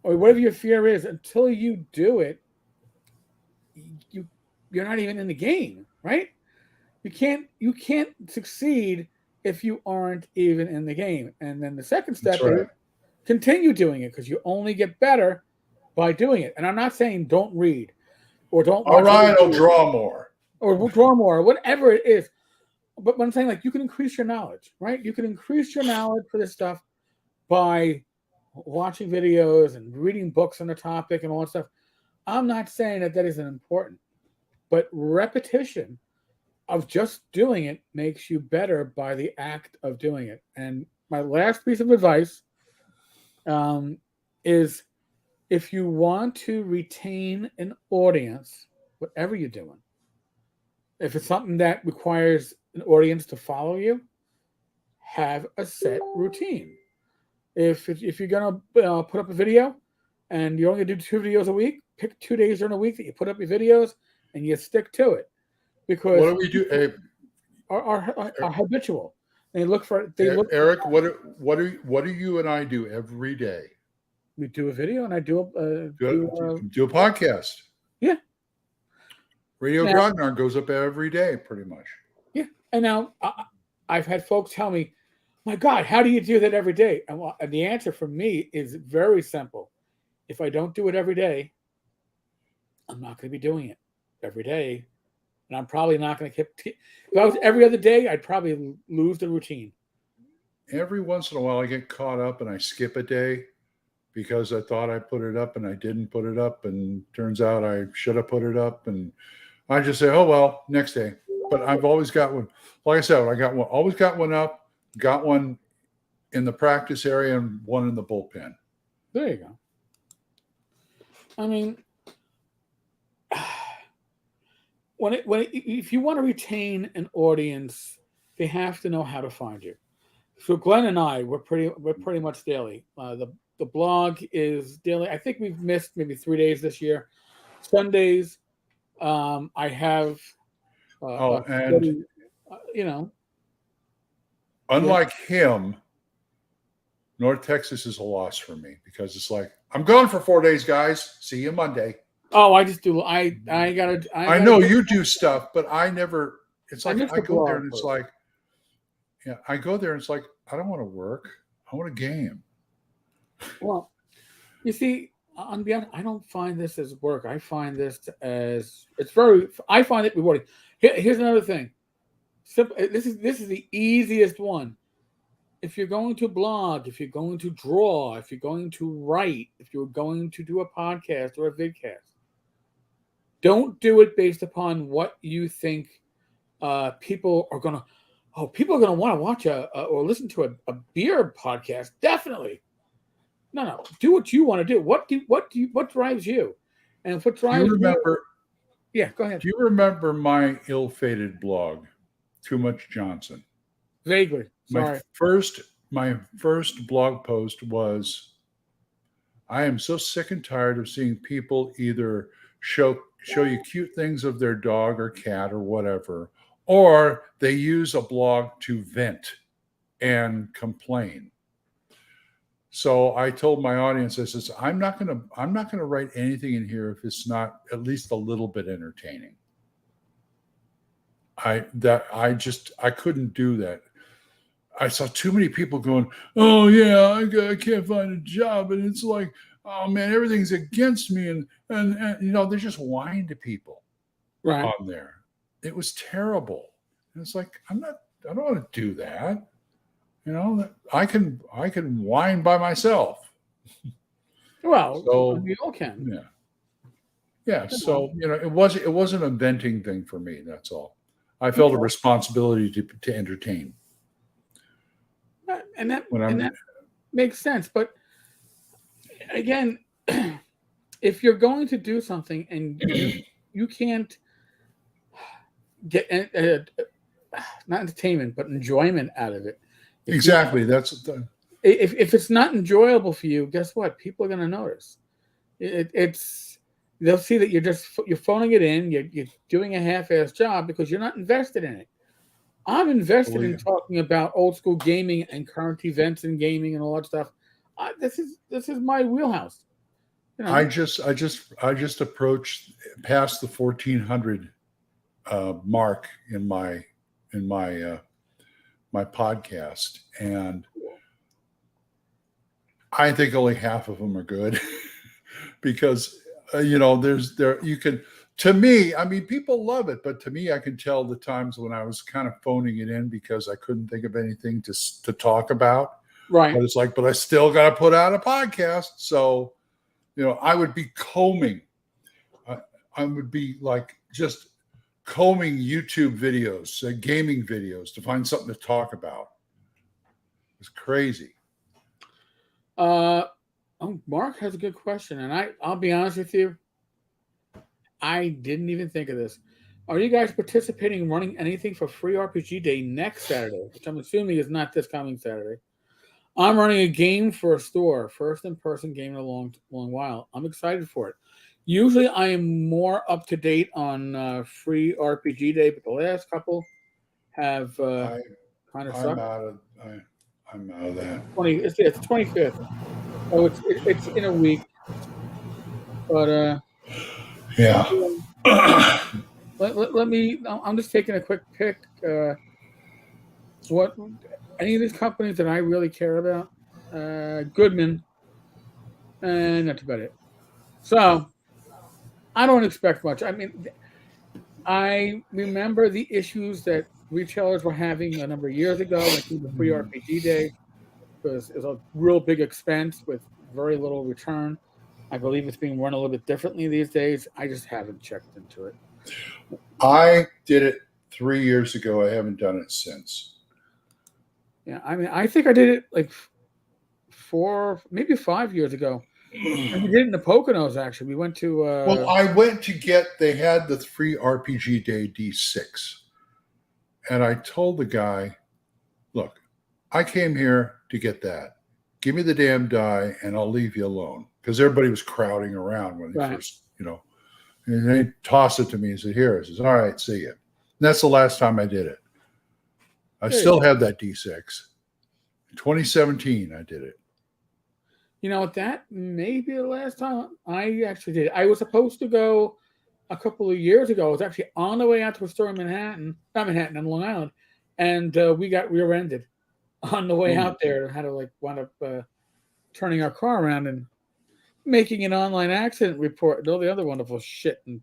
or whatever your fear is, until you do it, you're not even in the game, right? You can't succeed if you aren't even in the game. And then the second step is continue doing it, because you only get better by doing it. And I'm not saying don't read or don't. All right, I'll draw more. Or we'll draw more, or whatever it is. But I'm saying, like, you can increase your knowledge, right? You can increase your knowledge for this stuff by watching videos and reading books on the topic and all that stuff. I'm not saying that isn't important, but repetition of just doing it makes you better by the act of doing it. And my last piece of advice is, if you want to retain an audience, whatever you're doing, if it's something that requires an audience to follow you, have a set routine. If you're going to put up a video and you're only going to do 2 videos a week, pick 2 days during a week that you put up your videos and you stick to it. Because what do we do? Are habitual. They look for. Eric, what do you and I do every day? We do a video, and I do a podcast. Yeah. Radio Grognard goes up every day, pretty much. Yeah, and now I've had folks tell me, My God, how do you do that every day? And the answer for me is very simple. If I don't do it every day, I'm not going to be doing it every day. And I'm probably not going to keep. If I was every other day, I'd probably lose the routine. Every once in a while, I get caught up and I skip a day because I thought I put it up and I didn't put it up, and turns out I should have put it up, and I just say, oh well, next day. But I've always got one. Like I said, I got one. Always got one up. Got one in the practice area and one in the bullpen. There you go. I mean, if you want to retain an audience, they have to know how to find you. So Glenn and I, we're pretty much daily. The blog is daily. I think we've missed maybe 3 days this year. Sundays, I have. And unlike him, North Texas is a loss for me because it's like, I'm gone for 4 days, guys. See you Monday. Oh, I just do. I know you do stuff, but I never. It's like I go there and it's like, yeah, I go there and it's like, I don't want to work. I want a game. Well, you see, on the other, I don't find this as work. I find this as I find it rewarding. Here's another thing. Simple. This is the easiest one. If you're going to blog, if you're going to draw, if you're going to write, if you're going to do a podcast or a vidcast, don't do it based upon what you think people are going to. Oh, people are going to want to watch or listen to a beer podcast. Definitely. No. Do what you want to do. What drives you? And if what drives you. Yeah, go ahead. Do you remember my ill-fated blog, Too Much Johnson? Vaguely. Sorry. My first blog post was, I am so sick and tired of seeing people either show you cute things of their dog or cat or whatever, or they use a blog to vent and complain. So I told my audience, I says, I'm not gonna write anything in here if it's not at least a little bit entertaining. I couldn't do that. I saw too many people going, oh yeah, I can't find a job, and it's like, oh man, everything's against me, and they're just lying to people on there. It was terrible. And it's like, I don't want to do that. I can whine by myself. Well, so, we all can. Yeah. Yeah. So, it wasn't a venting thing for me. That's all. I felt a responsibility to entertain. And that makes sense. But again, if you're going to do something and you can't get not entertainment, but enjoyment out of it. Exactly. If it's not enjoyable for you, guess what? People are going to notice. They'll see that you're phoning it in. You're doing a half-assed job because you're not invested in it. I'm invested in talking about old school gaming and current events in gaming and all that stuff. This is my wheelhouse. I just approached past the 1400 mark in my podcast, and I think only half of them are good because you can. To me, I mean, people love it, but to me, I can tell the times when I was kind of phoning it in because I couldn't think of anything to talk about. Right. But it's like, but I still got to put out a podcast. So, I would be combing. I would be like just combing YouTube videos, gaming videos to find something to talk about. It's crazy. Mark has a good question, and I'll be honest with you. I didn't even think of this. Are you guys participating in running anything for Free RPG Day next Saturday, which I'm assuming is not this coming Saturday? I'm running a game for a store, first in-person game in a long while. I'm excited for it. Usually I am more up to date on Free RPG Day, but the last couple have kind of sucked. I'm out of that. It's 25th. So it's in a week. But yeah. Let me. I'm just taking a quick pick. what any of these companies that I really care about, Goodman, and that's about it. So I don't expect much. I mean, I remember the issues that retailers were having a number of years ago when it came to free RPG days. Because it's a real big expense with very little return. I believe it's being run a little bit differently these days. I just haven't checked into it. I did it 3 years ago. I haven't done it since. Yeah, I mean, I think I did it like 4, maybe 5 years ago. And we did it in the Poconos, actually. We went to. Well, I went to they had the free RPG Day D6. And I told the guy, look, I came here to get that. Give me the damn die and I'll leave you alone. Because everybody was crowding around when they first, and they tossed it to me and said, here. I says, all right, see ya. And that's the last time I did it. I still have that D6. In 2017, I did it. You know, that may be the last time I actually did it. I was supposed to go a couple of years ago. I was actually on the way out to a store in Manhattan, not Manhattan, in Long Island, and we got rear-ended on the way out there. Had to wind up turning our car around and making an online accident report and all the other wonderful shit and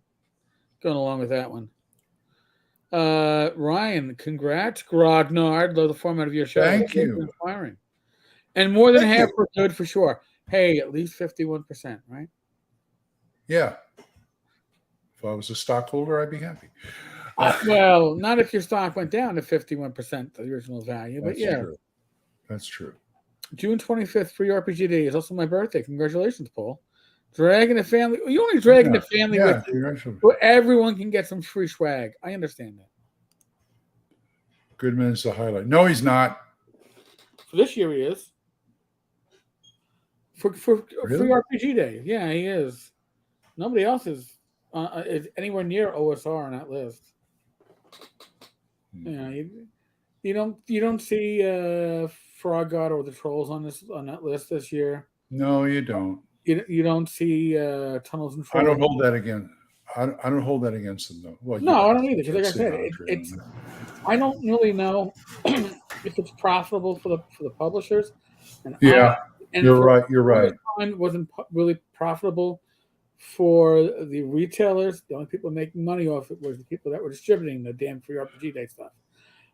going along with that one. Ryan, congrats, Grognard. Love the format of your show. Thank you. Inspiring. And more than half were good for sure. Hey, at least 51%, right? Yeah. If I was a stockholder, I'd be happy. Well, not if your stock went down to 51% the original value, but yeah. True. That's true. June 25th, free RPG Day is also my birthday. Congratulations, Paul. Dragging the family. You only dragging the family with you, so everyone can get some free swag. I understand that. Goodman's the highlight. No, he's not. For this year, he is. For Really? free RPG Day. Yeah, he is. Nobody else is anywhere near OSR on that list. Yeah, you don't see Frog God or the Trolls on that list this year. No, you don't. You don't see Tunnels and Trolls. I don't hold that against. I don't hold that against them though. Well, no, I don't either. Because like I said, I don't really know if it's profitable for the publishers. And you're right. You're right. It wasn't really profitable for the retailers. The only people making money off it was the people that were distributing the damn free RPG Day stuff.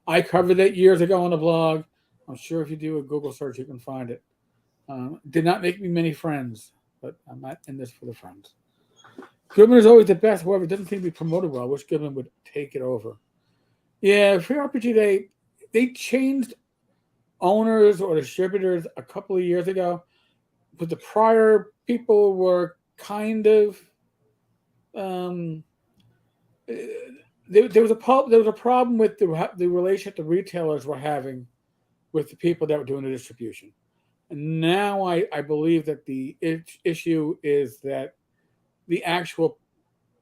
I covered that years ago on the blog. I'm sure if you do a Google search, you can find it. Did not make me many friends, but I'm not in this for the friends. Goodman is always the best. However, it doesn't seem to be promoted well. I wish Goodman would take it over. Yeah, free RPG Day, they changed owners or distributors a couple of years ago, but the prior people were kind of there was a problem with the relationship the retailers were having with the people that were doing the distribution. And now I believe that the issue is that the actual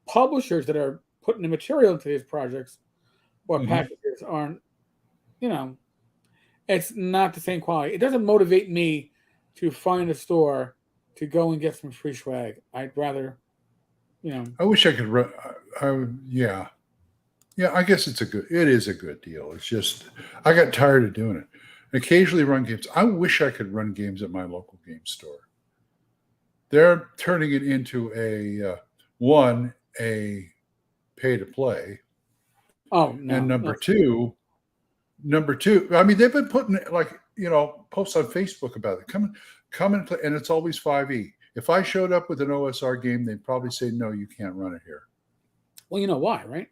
publishers that are putting the material into these projects or packages aren't, it's not the same quality. It doesn't motivate me to find a store to go and get some free swag. I'd rather, I wish I could run. Yeah, I guess it is a good deal. It's just I got tired of doing it. Occasionally run games. I wish I could run games at my local game store. They're turning it into a pay to play. Oh, no. And number two, I mean, they've been putting posts on Facebook about it. Come and play, and it's always 5e. If I showed up with an OSR game, they'd probably say, no, you can't run it here. Well, you know why, right?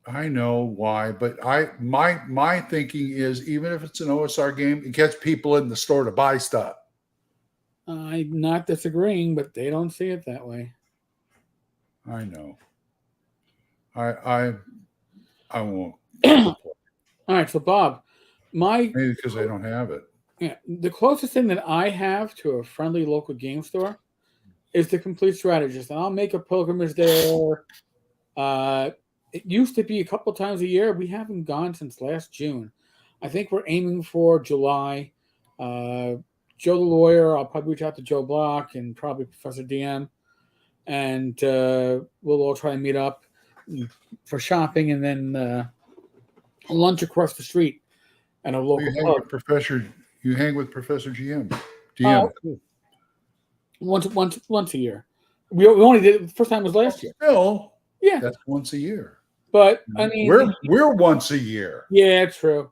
I know why, but my thinking is even if it's an OSR game, it gets people in the store to buy stuff. I'm not disagreeing, but they don't see it that way. I know. I won't. All right, so Bob, maybe because I don't have it. Yeah, the closest thing that I have to a friendly local game store is the Complete Strategist, and I'll make a pilgrimage there. It used to be a couple times a year. We haven't gone since last June. I think we're aiming for July. Joe the lawyer, I'll probably reach out to Joe Block and probably Professor DM, and we'll all try and meet up for shopping and then lunch across the street. and a local You hang pub. with Professor. You hang with Professor GM. Cool. Once a year. We only did it. The first time was last year. Still, Yeah, that's once a year. but I mean, We're once a year. Yeah, true.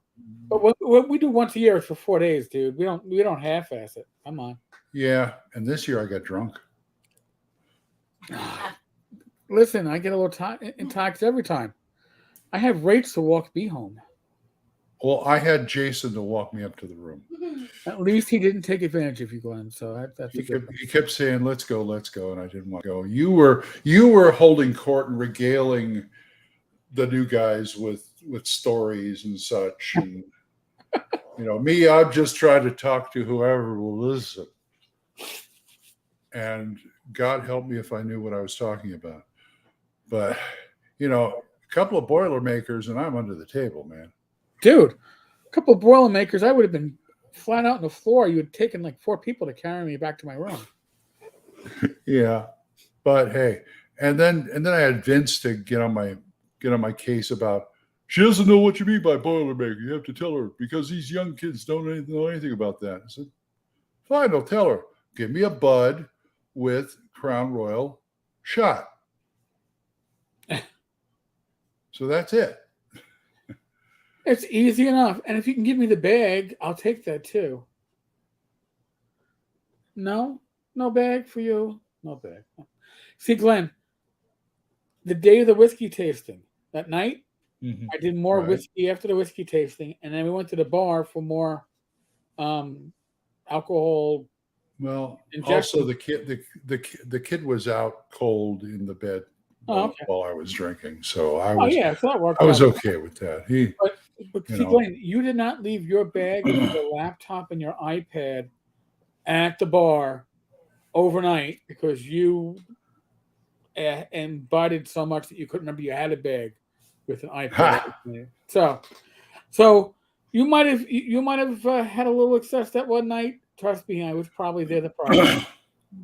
But what we do once a year is for 4 days, dude. We don't half-ass it. Come on. Yeah, and this year I got drunk. Listen, I get a little intoxicated every time. I have rates to walk B home. Well, I had Jason to walk me up to the room. At least he didn't take advantage of you, Glenn. So that's He kept saying, "Let's go," and I didn't want to go. You were holding court and regaling the new guys with stories and such, and me, I've just tried to talk to whoever will listen. And God help me if I knew what I was talking about. But a couple of Boilermakers and I'm under the table, man. Dude, a couple of Boilermakers, I would have been flat out on the floor. You had taken like 4 people to carry me back to my room. Yeah, but hey, and then I had Vince to get on my case about she doesn't know what you mean by Boilermaker. You have to tell her because these young kids don't know anything about that. I said, fine, I'll tell her. Give me a Bud with Crown Royal shot. So that's it. It's easy enough. And if you can give me the bag, I'll take that too. No bag for you. No bag. See, Glenn, the day of the whiskey tasting, that night, I did more whiskey after the whiskey tasting, and then we went to the bar for more alcohol. Well, injection. Also the kid was out cold in the bed while I was drinking, so I was I was okay with that. But see, Glenn, you did not leave your bag with your laptop and your iPad at the bar overnight because you imbibed so much that you couldn't remember you had a bag with an iPad. So you might have had a little excess that one night. Trust me, I was probably there the problem.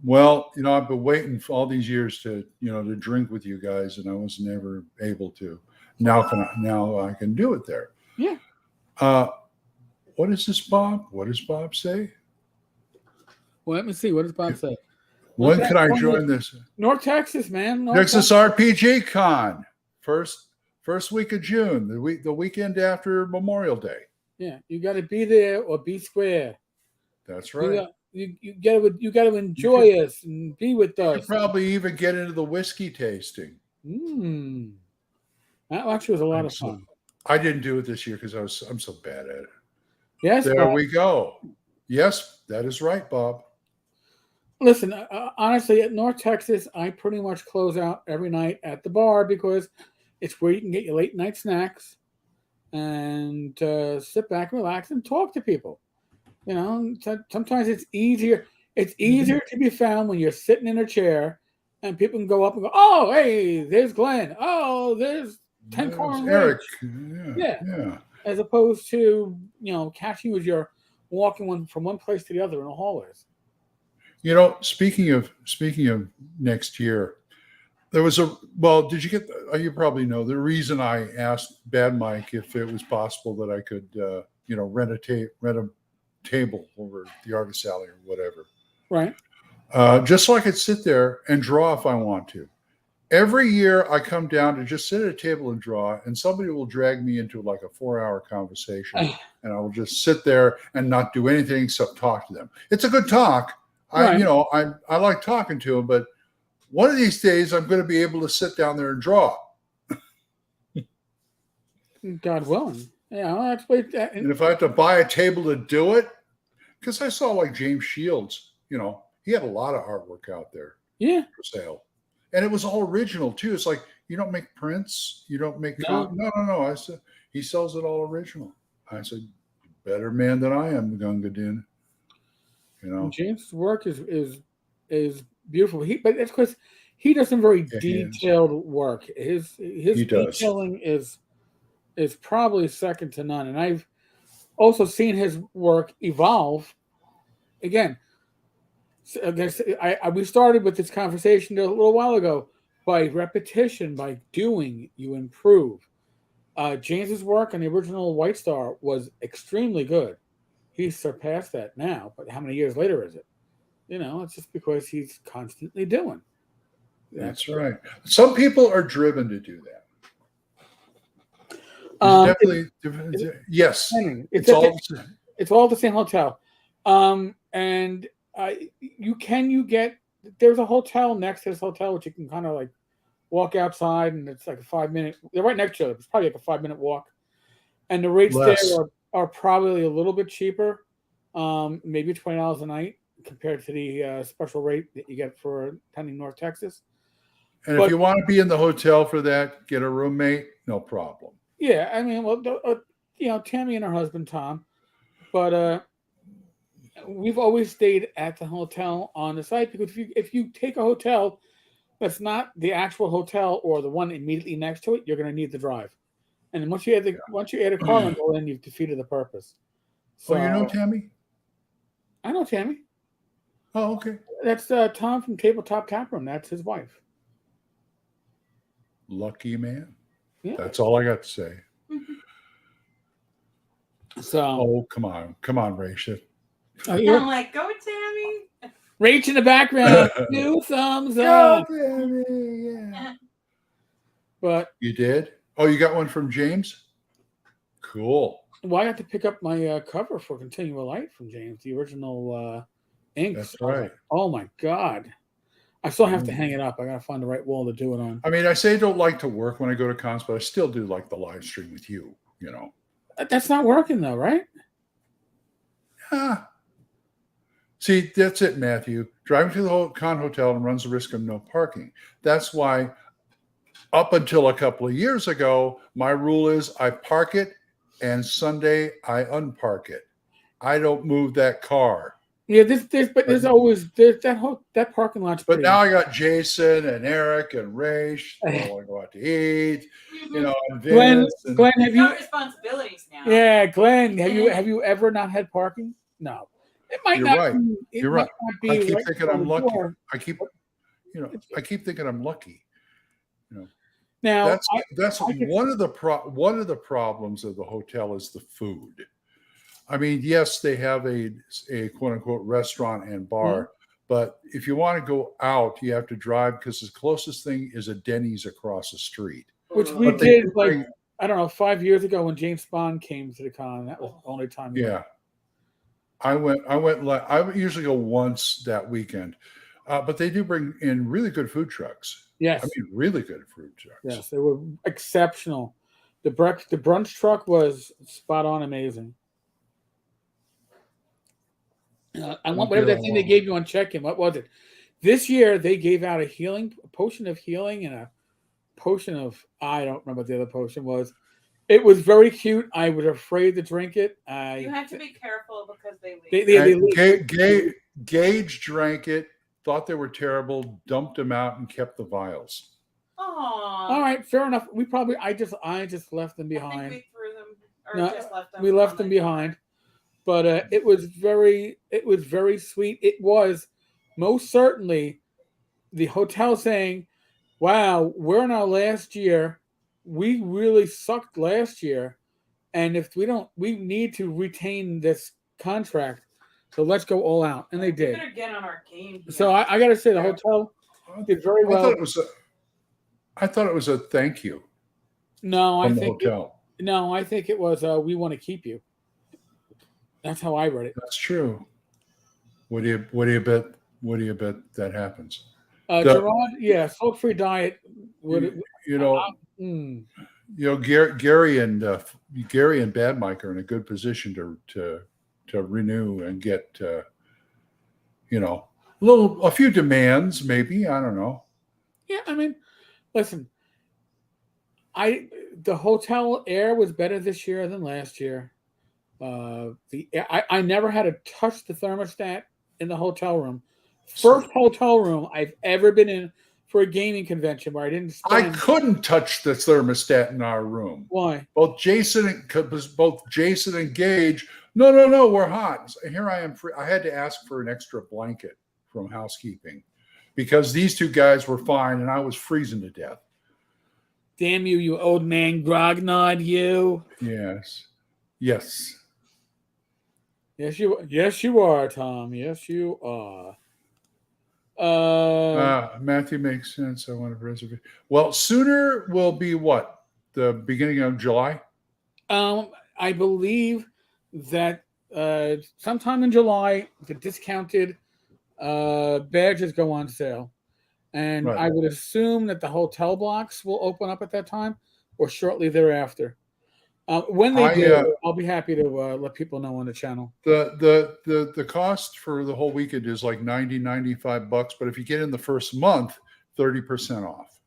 Well, I've been waiting for all these years to drink with you guys, and I was never able to. Now I can do it there. Yeah. What is this, Bob? What does Bob say? Well, let me see. What does Bob say? When can I join this? North Texas, man. Texas RPG Con. First week of June, the weekend after Memorial Day. Yeah, you got to be there or be square. That's right. You got to enjoy us and be with us. You could probably even get into the whiskey tasting. That actually was a lot of fun. I didn't do it this year because I'm so bad at it. Yes, there Bob. We go. Yes, that is right, Bob. Listen, honestly, at North Texas, I pretty much close out every night at the bar because it's where you can get your late night snacks and sit back and relax and talk to people. Sometimes it's easier. It's easier to be found when you're sitting in a chair and people can go up and go, "Oh, hey, there's Glenn. Oh, there's Tenkar and Eric." Yeah. As opposed to catching you as you're walking from one place to the other in the hallways. Speaking of next year, there was did you get? You probably know the reason I asked Bad Mike if it was possible that I could, rent a table over the artist alley or whatever. Right. Just so I could sit there and draw if I want to. Every year I come down to just sit at a table and draw, and somebody will drag me into like a 4-hour conversation, and I will just sit there and not do anything except talk to them. It's a good talk. Right. I like talking to them, but one of these days I'm going to be able to sit down there and draw. God willing. Yeah, that's wait. And if I have to buy a table to do it, because I saw like James Shields, he had a lot of artwork out there. Yeah. For sale. And it was all original too. It's like, you don't make prints, you don't make no. I said he sells it all original. I said, better man than I am, Gunga Din. James' work is beautiful. But it's because he does some very detailed work. His detailing is probably second to none. And I've also seen his work evolve. Again, I guess we started with this conversation a little while ago. By repetition, by doing, you improve. James's work on the original White Star was extremely good. He's surpassed that now, but how many years later is it? It's just because he's constantly doing. That's right. Some people are driven to do that. Definitely, yes. It's all the same hotel, and there's a hotel next to this hotel which you can kind of like walk outside, and it's like a 5-minute. They're right next to each other. It's probably like a 5-minute walk, and the rates there are probably a little bit cheaper, maybe $20 a night compared to the special rate that you get for attending North Texas. And if you want to be in the hotel for that, get a roommate, no problem. Yeah, I mean, well, Tammy and her husband Tom, but we've always stayed at the hotel on the site because if you take a hotel that's not the actual hotel or the one immediately next to it, you're going to need the drive, and once you add a car rental, then you've defeated the purpose. So, you know Tammy? I know Tammy. Oh, okay. That's Tom from Tabletop Tap Room. That's his wife. Lucky man. Yeah. That's all I got to say. So, come on, Rachel. I'm like, go Tammy. Rach in the background, 2 thumbs up. Yeah. But you did? Oh, you got one from James? Cool. Well, I got to pick up my cover for Continual Light from James, the original ink. That's right. Oh my God. I still have to hang it up. I got to find the right wall to do it on. I mean, I say I don't like to work when I go to cons, but I still do like the live stream with you, That's not working though, right? Yeah. See, that's it, Matthew. Driving to the con hotel and runs the risk of no parking. That's why up until a couple of years ago, my rule is I park it and Sunday I unpark it. I don't move that car. Yeah, there's always that parking lot's But now I got Jason and Eric and Raish. They want to go out to eat. And Vince. Glenn, have you responsibilities now? Yeah, Glenn, have you ever not had parking? No. It might You're not. right. You're right. I keep thinking I'm lucky. Door. I keep thinking I'm lucky. Now that's one of the problems of the hotel is the food. I mean, yes, they have a quote unquote restaurant and bar, but if you want to go out, you have to drive because the closest thing is a Denny's across the street. Which we did I don't know, 5 years ago when James Bond came to the con. That was the only time. Yeah. I usually go once that weekend, but they do bring in really good food trucks. Yes. I mean, really good food trucks. Yes, they were exceptional. The brunch truck was spot on amazing. I want whatever that thing they gave you on check-in. What was it? This year they gave out a potion of healing and a potion of, I don't remember what the other potion was. It was very cute. I was afraid to drink it. You have to be careful because they leave. Gage drank it, thought they were terrible, dumped them out, and kept the vials. Aww. All right, fair enough. I just left them behind. I think we threw them or just left them. We left them behind. But it was very sweet. It was most certainly the hotel saying, "Wow, we're in our last year. We really sucked last year, and if we need to retain this contract. So let's go all out." And they did. We better get on our game here. So I got to say, the hotel did very well. I thought it was a thank you. No, I think it was we want to keep you. That's how I read it. That's true. What do you bet? What do you bet that happens? Gerard, salt-free diet. Gary and Bad Mike are in a good position to renew and get a few demands, maybe. I don't know. Yeah, I mean, listen, the hotel air was better this year than last year. I never had to touch the thermostat in the hotel room. First hotel room I've ever been in for a gaming convention where I didn't. I couldn't touch the thermostat in our room. Why? Both Jason and Gage. No, we're hot. So here I am. I had to ask for an extra blanket from housekeeping because these two guys were fine and I was freezing to death. Damn you, you old man Grognard, you. Yes. Yes, you are, Tom. Yes, you are. Matthew makes sense. I want to reserve it. Well, sooner will be what? The beginning of July? I believe that sometime in July, the discounted badges go on sale. And Right. I would assume that the hotel blocks will open up at that time or shortly thereafter. When they do, I'll be happy to let people know on the channel. The cost for the whole weekend is like $95, but if you get in the first month, 30% off.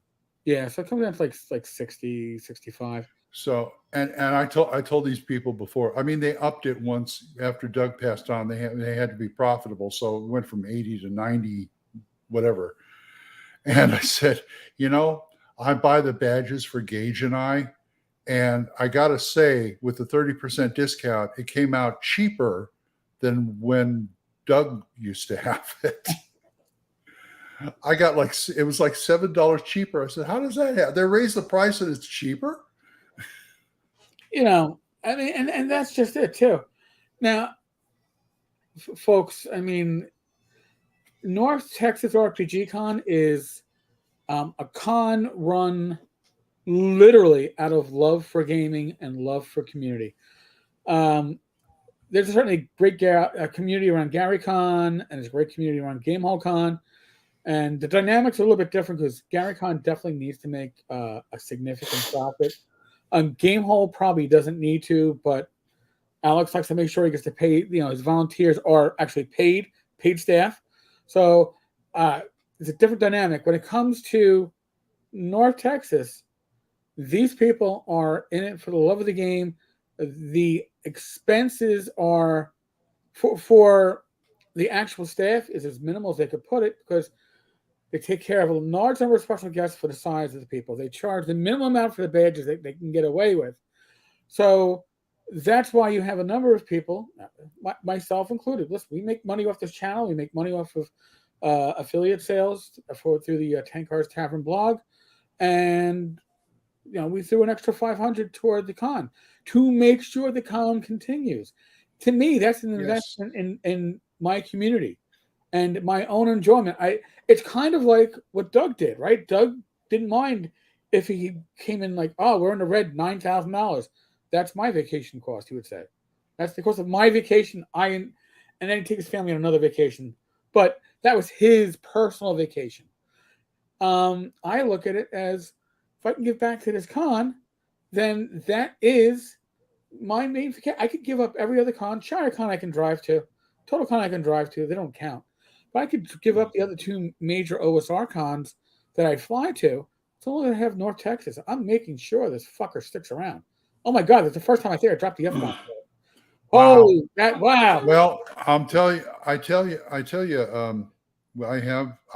Yeah, so it comes down to like 60, 65. So and I told these people before. I mean, they upped it once after Doug passed on. They had to be profitable, so it went from 80 to 90, whatever. And I said, I buy the badges for Gage and I. And I got to say, with the 30% discount, it came out cheaper than when Doug used to have it. I got it was like $7 cheaper. I said, how does that happen? They raised the price and it's cheaper? I mean, and that's just it too. Now, folks, I mean, North Texas RPG Con is a con run literally out of love for gaming and love for community. There's certainly a great community around GaryCon, and there's a great community around Gamehall Con. And the dynamics are a little bit different because GaryCon definitely needs to make a significant profit. Gamehall probably doesn't need to, but Alex likes to make sure he gets to pay. His volunteers are actually paid staff. So it's a different dynamic. When it comes to North Texas, these people are in it for the love of the game. The expenses are for the actual staff is as minimal as they could put it because they take care of a large number of special guests for the size of the people. They charge the minimum amount for the badges that they can get away with. So that's why you have a number of people, myself included. Listen, we make money off this channel. We make money off of affiliate sales through the Tenkar's Tavern blog. And we threw an extra $500 toward the con to make sure the con continues. To me, that's an investment in my community and my own enjoyment. It's kind of like what Doug did, right? Doug didn't mind if he came in like, oh, we're in the red, $9,000. That's my vacation cost, he would say. That's the cost of my vacation. And then he'd take his family on another vacation. But that was his personal vacation. I look at it as, if I can give back to this con, then that is my main vacation. I could give up every other con. Shire Con I can drive to. Total Con I can drive to. They don't count. But I could give up the other two major OSR cons that I fly to. It's only to have North Texas. I'm making sure this fucker sticks around. Oh my God, that's the first time I think I dropped the F-bomb. Wow. Holy, wow. Well, I tell you, I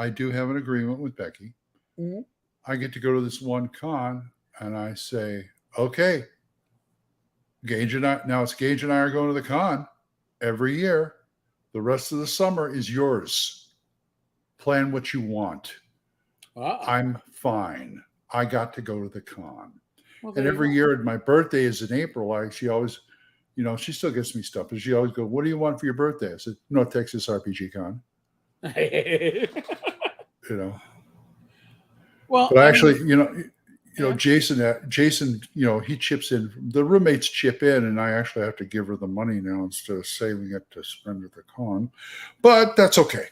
do have an agreement with Becky. Mm-hmm. I get to go to this one con and I say, okay, Gage and I are going to the con every year. The rest of the summer is yours. Plan what you want. Wow. I'm fine. I got to go to the con. Well, and every year, my birthday is in April. She always, she still gives me stuff. And she always goes, what do you want for your birthday? I said, North Texas RPG Con. Well, but actually, Jason, he chips in. The roommates chip in, and I actually have to give her the money now instead of saving it to spend at the con. But that's okay.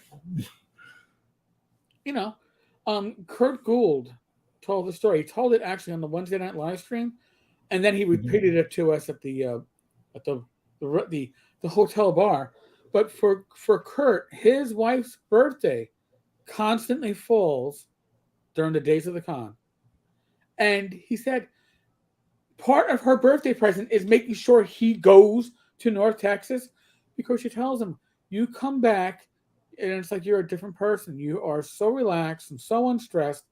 Kurt Gould told the story. He told it actually on the Wednesday night live stream, and then he repeated it to us at the hotel bar. But for Kurt, his wife's birthday constantly falls during the days of the con. And he said part of her birthday present is making sure he goes to North Texas because she tells him, you come back and it's like you're a different person. You are so relaxed and so unstressed.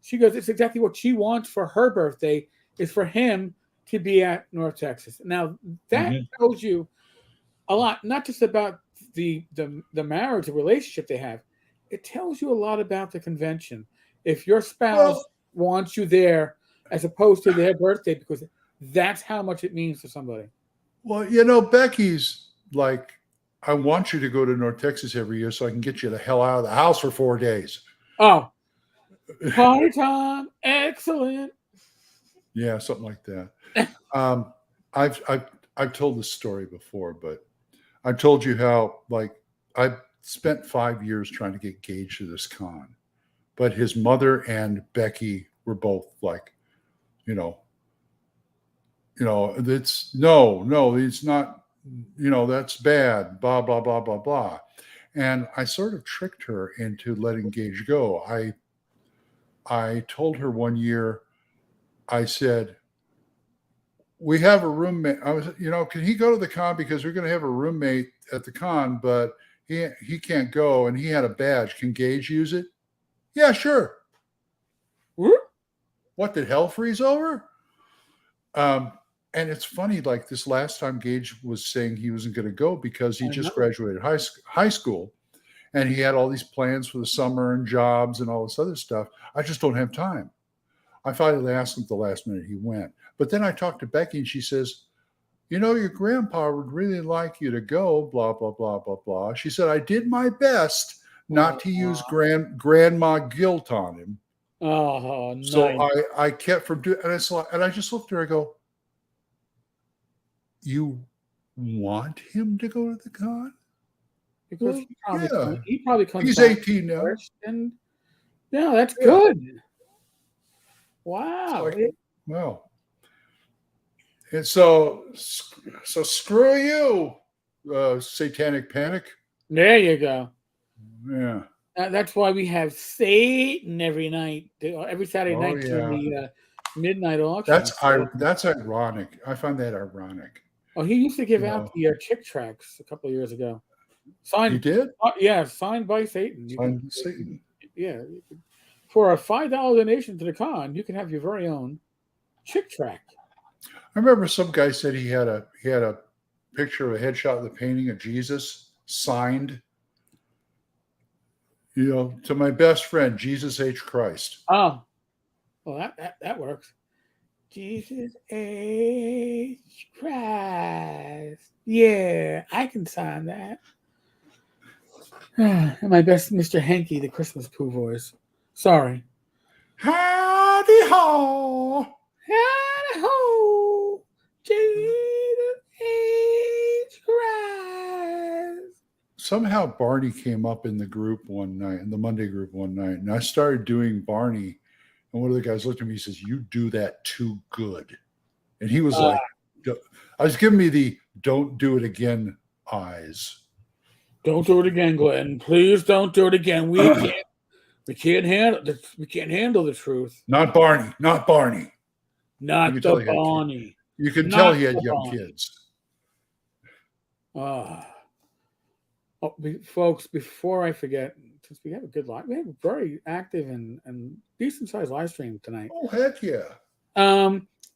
She goes, it's exactly what she wants for her birthday is for him to be at North Texas. Now, that tells you a lot, not just about the marriage, the relationship they have. It tells you a lot about the convention. If your spouse wants you there as opposed to their birthday, because that's how much it means to somebody. Well, Becky's like, I want you to go to North Texas every year so I can get you the hell out of the house for 4 days. Oh, party time, excellent. Yeah, something like that. I've told this story before, but I've told you how I spent 5 years trying to get Gage to this con, but his mother and Becky were both like, it's no, it's not, that's bad, blah, blah, blah, blah, blah. And I sort of tricked her into letting Gage go. I told her one year, I said, we have a roommate. I was, can he go to the con because we're going to have a roommate at the con, but he can't go and he had a badge. Can Gage use it? Yeah, sure. What, did hell freeze over? And it's funny, like this last time Gage was saying he wasn't going to go because he just graduated high school and he had all these plans for the summer and jobs and all this other stuff. I just don't have time. I finally asked him at the last minute, he went. But then I talked to Becky and she says, your grandpa would really like you to go, blah, blah, blah, blah, blah. She said, I did my best not to use grandma guilt on him. Oh, nice. So I kept from doing, and I just looked at her, I go, you want him to go to the con? Because he probably comes. He's 18 now. And yeah, that's good. Wow. Well, and so screw you, Satanic Panic. There you go. Yeah. That's why we have Satan every night, every Saturday night during the midnight auction. That's ironic. I find that ironic. Oh, he used to give out the Chick tracks a couple of years ago. Signed. He did? Yeah, signed by Satan. Satan. Yeah. For a $5 donation to the con, you can have your very own Chick track. I remember some guy said he had a picture of a headshot of the painting of Jesus signed, to my best friend, Jesus H. Christ. Oh, well, that works. Jesus H. Christ. Yeah, I can sign that. My best Mr. Hanky, the Christmas Pooh voice. Sorry. Howdy ho. Howdy ho. Jesus H. Christ. Somehow Barney came up in the group one night, in the Monday group one night, and I started doing Barney. And one of the guys looked at me, he says, you do that too good. And he was like, I was giving me the don't do it again eyes. Don't do it again, Glenn. Please don't do it again. We can't handle the truth. Not Barney. Not the Barney. You can tell he had young kids. Folks, before I forget, since we have a good live, we have a very active and decent sized live stream tonight. Oh, heck yeah.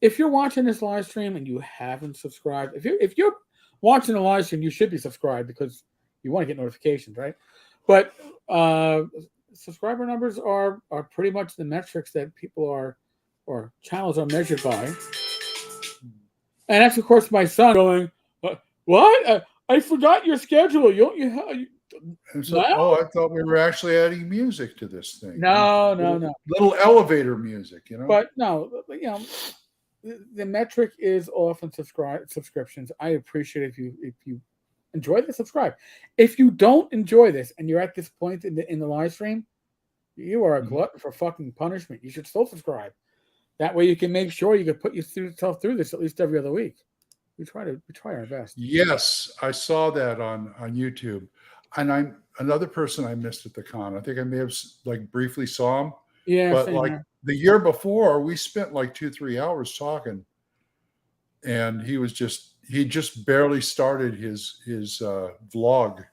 If you're watching this live stream and you haven't subscribed, if you're watching the live stream, you should be subscribed because you want to get notifications, right? But subscriber numbers are pretty much the metrics that people or channels are measured by. And that's, of course, my son going, what? I forgot your schedule. I thought we were actually adding music to this thing. No. Little elevator music, But no, the metric is often subscriptions. I appreciate if you enjoy this, subscribe. If you don't enjoy this and you're at this point in the live stream, you are a glutton for fucking punishment. You should still subscribe. That way you can make sure you can put yourself through this at least every other week. We try our best. Yes, I saw that on YouTube. And I'm another person I missed at the con. I think I may have briefly saw him. Yeah. But the year before, we spent 2-3 hours talking. And he just barely started his vlog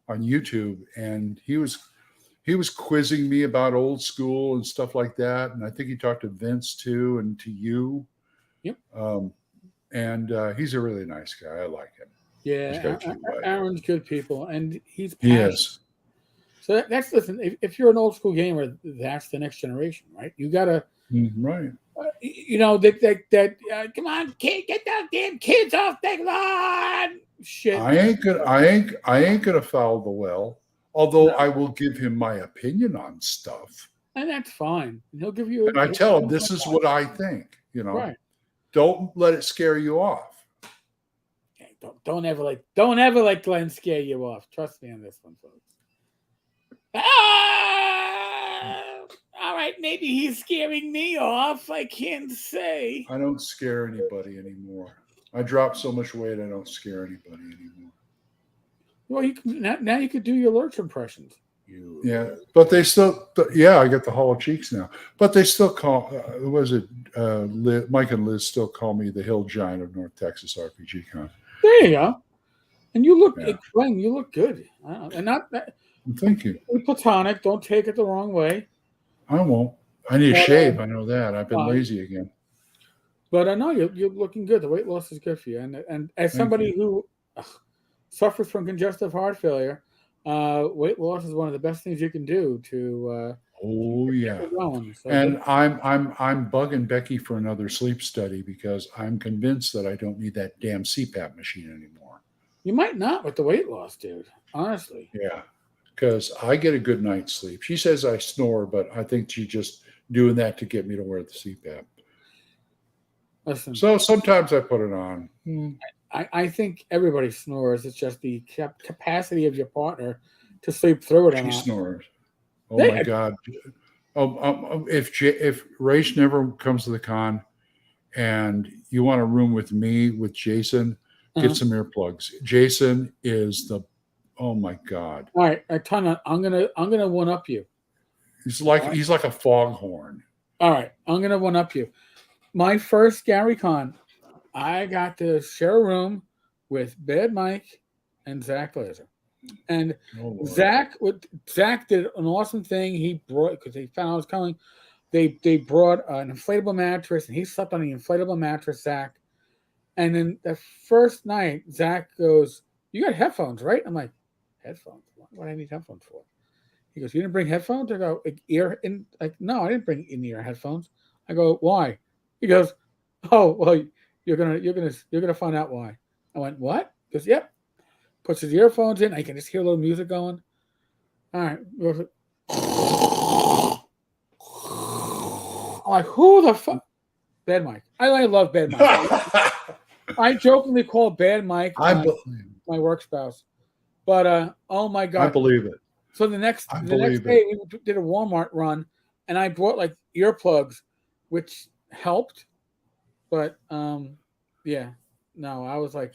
on YouTube. And he was quizzing me about old school and stuff like that. And I think he talked to Vince too and to you. Yep. And he's a really nice guy. I like him. Yeah, Aaron's good people, and he's passionate. He is. So listen. If you're an old school gamer, that's the next generation, right? You gotta right. come on, kid, get those damn kids off the lawn. Shit. I ain't gonna foul the well. Although I will give him my opinion on stuff, and that's fine. He'll give you. and I tell him this is what I think. Right. Don't let it scare you off. Okay, don't ever let Glenn scare you off. Trust me on this one, folks. All right, maybe he's scaring me off. I can't say. I don't scare anybody anymore. I dropped so much weight, I don't scare anybody anymore. Well, you can now you could do your Lurch impressions. Yeah, but they still. Yeah, I get the hollow cheeks now. But they still call. Mike and Liz still call me the Hill Giant of North Texas RPG Con. There you go. And you look, Glenn, you look good. And not that. Thank you. Platonic. Don't take it the wrong way. I won't. I need a shave. I know that. I've been lazy again. But I know you're looking good. The weight loss is good for you. And as somebody who suffers from congestive heart failure, weight loss is one of the best things you can do to. Oh yeah. So and I'm bugging Becky for another sleep study because I'm convinced that I don't need that damn CPAP machine anymore. You might not with the weight loss, dude. Honestly. Yeah. Because I get a good night's sleep. She says I snore, but I think she's just doing that to get me to wear the CPAP. Listen. So sometimes I put it on. I think everybody snores. It's just the capacity of your partner to sleep through it. She snores. Oh my God! If Raish never comes to the con, and you want a room with me with Jason, get some earplugs. Jason is the. Oh my God! All right, I'm gonna one up you. He's like a foghorn. All right, I'm gonna one up you. My first Gary Con, I got to share a room with Bad Mike and Zach Glazer. And Zach did an awesome thing. He brought, because they found I was coming, they brought an inflatable mattress, and he slept on the inflatable mattress, Zach. And then the first night, Zach goes, "You got headphones, right?" I'm like, "Headphones? What do I need headphones for?" He goes, "You didn't bring headphones?" I go, "No, I didn't bring in-ear headphones." I go, "Why?" He goes, "Oh, well, you're gonna find out why." I went, "What?" He goes, "Yep." Puts his earphones in. I can just hear a little music going. All right. I'm like, who the fuck? Bad Mike. I love Bad Mike. I jokingly call Bad Mike my work spouse. But oh my God. I believe it. So the next day we did a Walmart run, and I brought like earplugs, which helped. But yeah. No, I was like,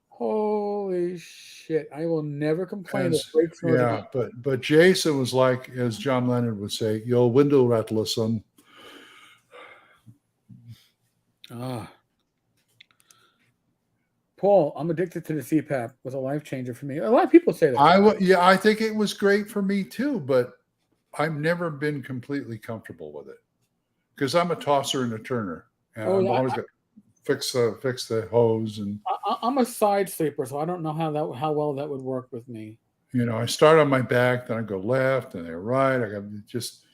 holy shit! I will never complain. Yeah, but Jason was like, as John Lennon would say, "Your window rattler, son." Paul, I'm addicted to the CPAP. It was a life changer for me. A lot of people say that. I think it was great for me too, but I've never been completely comfortable with it because I'm a tosser and a turner, and I'm always got fix the hose. And I'm a side sleeper, so I don't know how well that would work with me. I start on my back, then I go left and then right. I got just,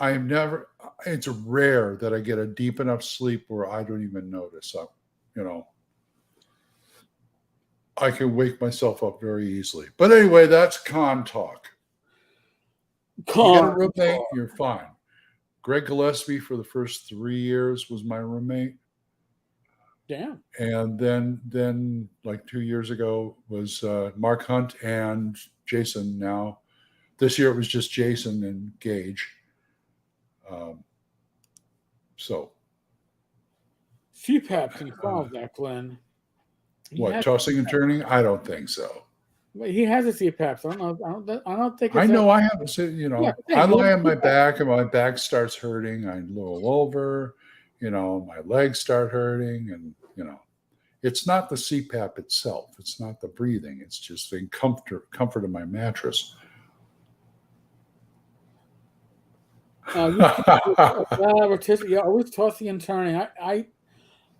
I've never. It's rare that I get a deep enough sleep where I don't even notice. I can wake myself up very easily. But anyway, that's con talk. You get a roommate, you're fine. Greg Gillespie for the first 3 years was my roommate. Yeah. And then like 2 years ago was Mark Hunt and Jason. Now this year it was just Jason and Gage. So CPAP can solve that, Glenn. Tossing and turning? I don't think so. He has a CPAP, so I don't think. I know I have a. I lie on my back, and my back starts hurting. I roll over. My legs start hurting, and it's not the CPAP itself. It's not the breathing. It's just the comfort of my mattress. Always tossing and turning.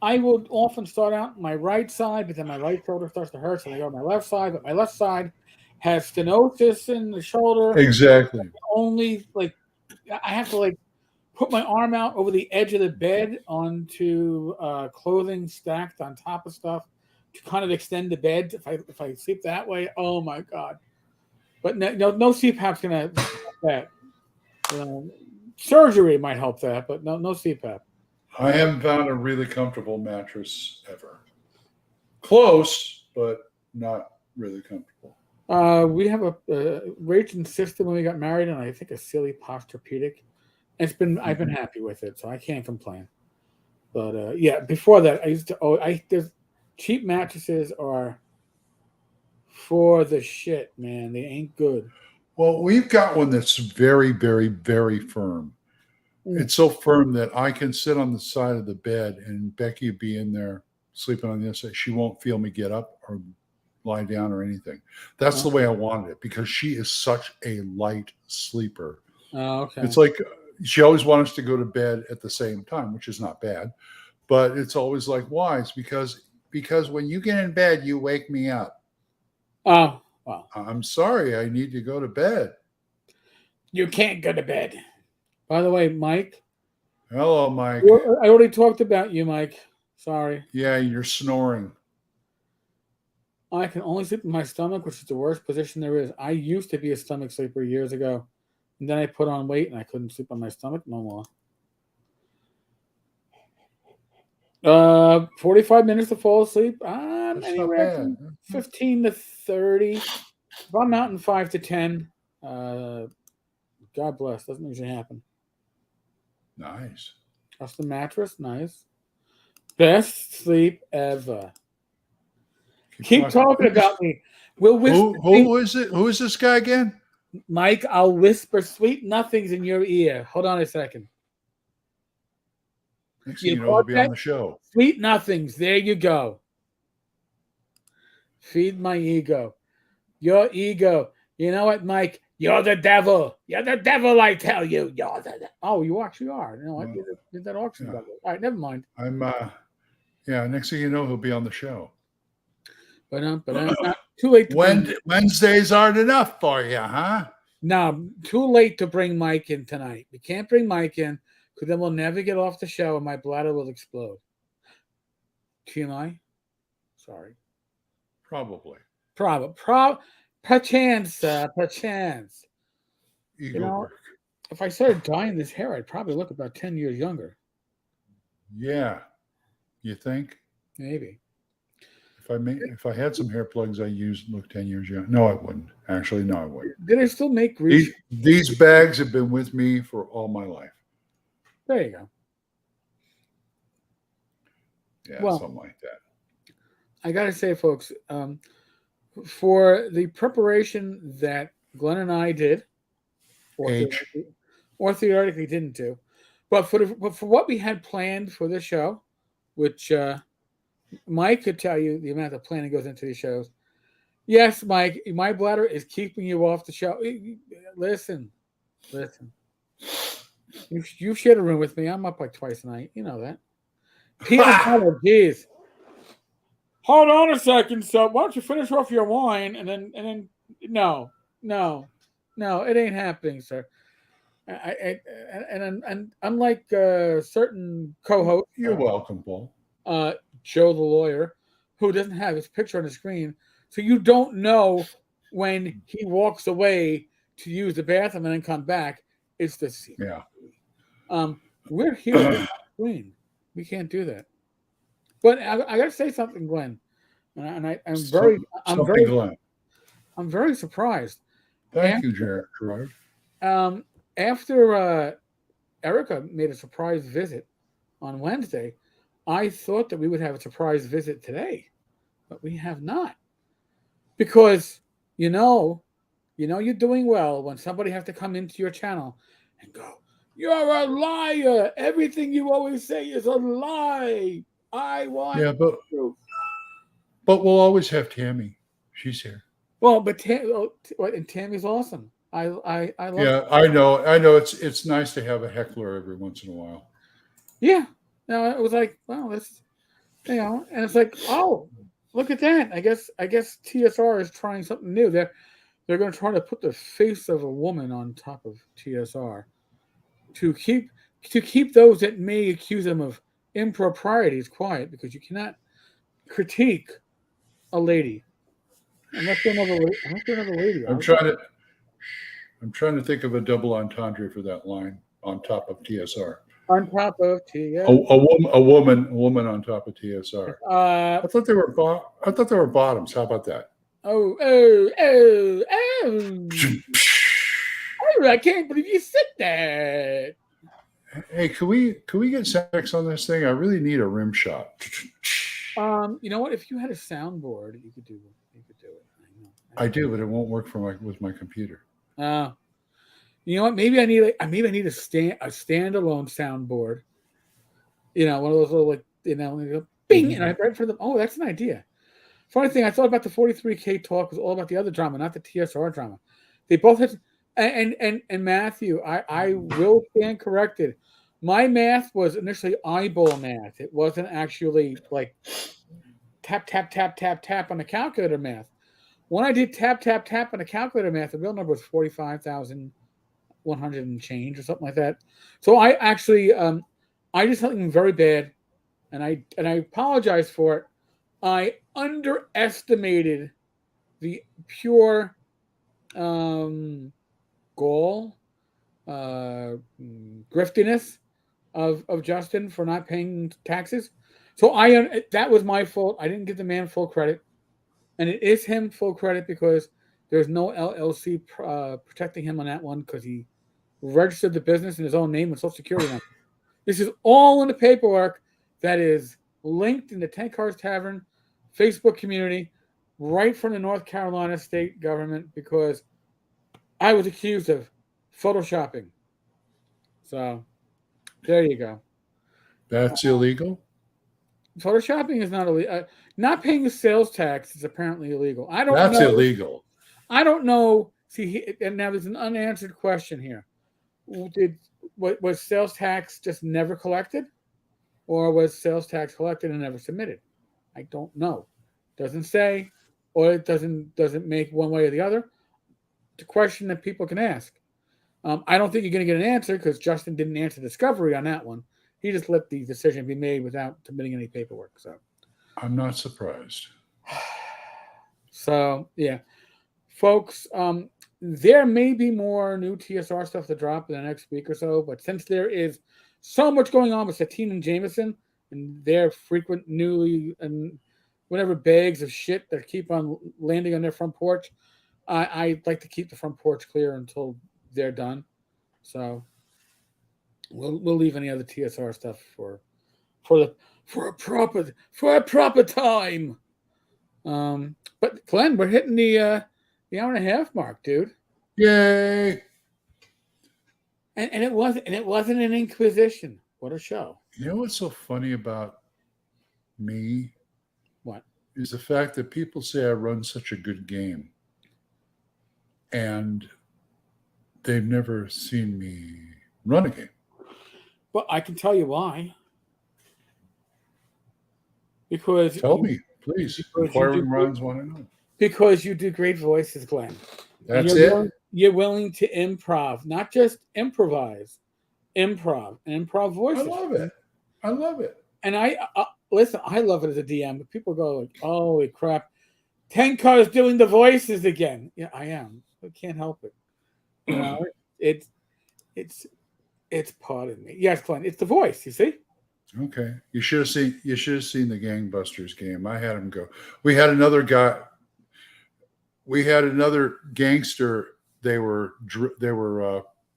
I will often start out on my right side, but then my right shoulder starts to hurt, so I go to my left side. But my left side has stenosis in the shoulder. Exactly. Only I have to put my arm out over the edge of the bed onto clothing stacked on top of stuff to kind of extend the bed. If I sleep that way, oh my God! But no CPAP's gonna help that. Surgery might help that, but no CPAP. I haven't found a really comfortable mattress ever. Close, but not really comfortable. We have a Rachel insisted when we got married, and I think a silly Posturepedic. I've been happy with it, so I can't complain. But yeah, before that, I used to. There's cheap mattresses are for the shit, man. They ain't good. Well, we've got one that's very, very, very firm. It's so firm that I can sit on the side of the bed and Becky would be in there sleeping on the other side. She won't feel me get up or lie down or anything. That's the way I wanted it because she is such a light sleeper. Oh, okay. It's like she always wants us to go to bed at the same time, which is not bad. But it's always like, why? It's because when you get in bed, you wake me up. Oh, wow. I'm sorry. I need to go to bed. You can't go to bed. By the way, Mike. Hello, Mike. I already talked about you, Mike. Sorry. Yeah, you're snoring. I can only sleep in my stomach, which is the worst position there is. I used to be a stomach sleeper years ago. And then I put on weight and I couldn't sleep on my stomach no more. 45 minutes to fall asleep. Anywhere from 15 to 30. If I'm out in 5 to 10, God bless. Doesn't usually happen. Nice. That's the mattress. Nice. Best sleep ever. Keep talking about me. We'll whisper. Who is it? Who is this guy again? Mike, I'll whisper sweet nothings in your ear. Hold on a second. Next thing you know, he'll be on the show. Sweet nothings. There you go. Feed my ego. Your ego. You know what, Mike? You're the devil. You're the devil, I tell you. You're the devil. Oh, you actually are. You know, I did that auction. Yeah. All right, never mind. Next thing you know, he'll be on the show. But not too late. Wednesdays aren't enough for you, huh? No, too late to bring Mike in tonight. We can't bring Mike in because then we'll never get off the show and my bladder will explode. TMI? Sorry. Probably. Perchance. You know, if I started dyeing this hair, I'd probably look about 10 years younger. Yeah. You think? Maybe. If I had some hair plugs I used look 10 years younger. No, I wouldn't. Actually, no, I wouldn't. Did I still make grease? These bags have been with me for all my life. There you go. Yeah, something like that. I got to say, folks, for the preparation that Glenn and I did, or theoretically didn't do, but for what we had planned for this show, which Mike could tell you the amount of planning goes into these shows. Yes, Mike, my bladder is keeping you off the show. Listen. You shared a room with me. I'm up like twice a night. You know that. Geez. Hold on a second, so why don't you finish off your wine and then no, it ain't happening, sir. And unlike certain co-hosts, you're welcome, Paul. Joe the lawyer, who doesn't have his picture on the screen, so you don't know when he walks away to use the bathroom and then come back. It's the secret. Yeah. We're here on the screen. We can't do that. But I got to say something, Glenn, and I'm very surprised. Thank you, Gerard. After Erica made a surprise visit on Wednesday, I thought that we would have a surprise visit today, but we have not. Because you're doing well when somebody has to come into your channel and go, "You're a liar. Everything you always say is a lie. I want proof." But we'll always have Tammy. She's here. Well, but Tammy's awesome. I love Yeah, I know. It's nice to have a heckler every once in a while. Yeah. No, it was like, well, this, and it's like, oh, look at that. I guess TSR is trying something new. They're going to try to put the face of a woman on top of TSR to keep to keep those that may accuse them of improprieties quiet, because you cannot critique a lady unless they're another lady. I'm trying to think of a double entendre for that line on top of TSR. On top of TSR. A woman on top of TSR. I thought they were bottoms. How about that? Oh! I can't believe you said that. Hey, could we get sex on this thing? I really need a rim shot. You know what? If you had a soundboard, you could do it. I do, but it won't work with my computer. You know what? Maybe I need a standalone soundboard. You know, one of those little bing, and I read for them. Oh, that's an idea. Funny thing, I thought about the 43K talk was all about the other drama, not the TSR drama. They both had, and Matthew, I will stand corrected. My math was initially eyeball math. It wasn't actually like tap, tap, tap, tap, tap on the calculator math. When I did tap, tap, tap on the calculator math, the real number was 45,100 and change or something like that. So I actually, I did something very bad, and I apologize for it. I underestimated the pure gall, griftiness of Justin for not paying taxes. So that was my fault. I didn't give the man full credit, and it is him full credit because there's no LLC protecting him on that one because he registered the business in his own name and Social Security number. This is all in the paperwork that is linked in the Tenkar's Tavern Facebook community right from the North Carolina state government because I was accused of photoshopping. So there you go. That's illegal? Photoshopping is not illegal. Not paying the sales tax is apparently illegal. I don't know. That's illegal. I don't know. See, and now there's an unanswered question here. Was sales tax just never collected? Or was sales tax collected and never submitted? I don't know. Doesn't say, or it doesn't make one way or the other. It's a question that people can ask. I don't think you're going to get an answer because Justin didn't answer discovery on that one. He just let the decision be made without submitting any paperwork. So I'm not surprised. So yeah, folks, there may be more new TSR stuff to drop in the next week or so, but since there is so much going on with Satine and Jameson and their frequent newly and whatever bags of shit that keep on landing on their front porch, I'd like to keep the front porch clear until they're done. So we'll leave any other TSR stuff for a proper time. But Glenn, we're hitting the hour and a half mark, dude. Yay! And it wasn't an inquisition. What a show! You know what's so funny about me? What is the fact that people say I run such a good game, and they've never seen me run a game. Well, I can tell you why. Because tell me, please. Inquiring minds want to know. Because you do great voices, Glenn. That's it. You're willing to improv, not just improvise, improv voices. I love it. And I listen. I love it as a DM. But people go like, "Holy crap, Tenkar is doing the voices again." Yeah, I am. I can't help it. You know, it's part of me. Yes, Glenn. It's the voice. You see. Okay, you should have seen the Gangbusters game. I had him go. We had another guy. We had another gangster. They were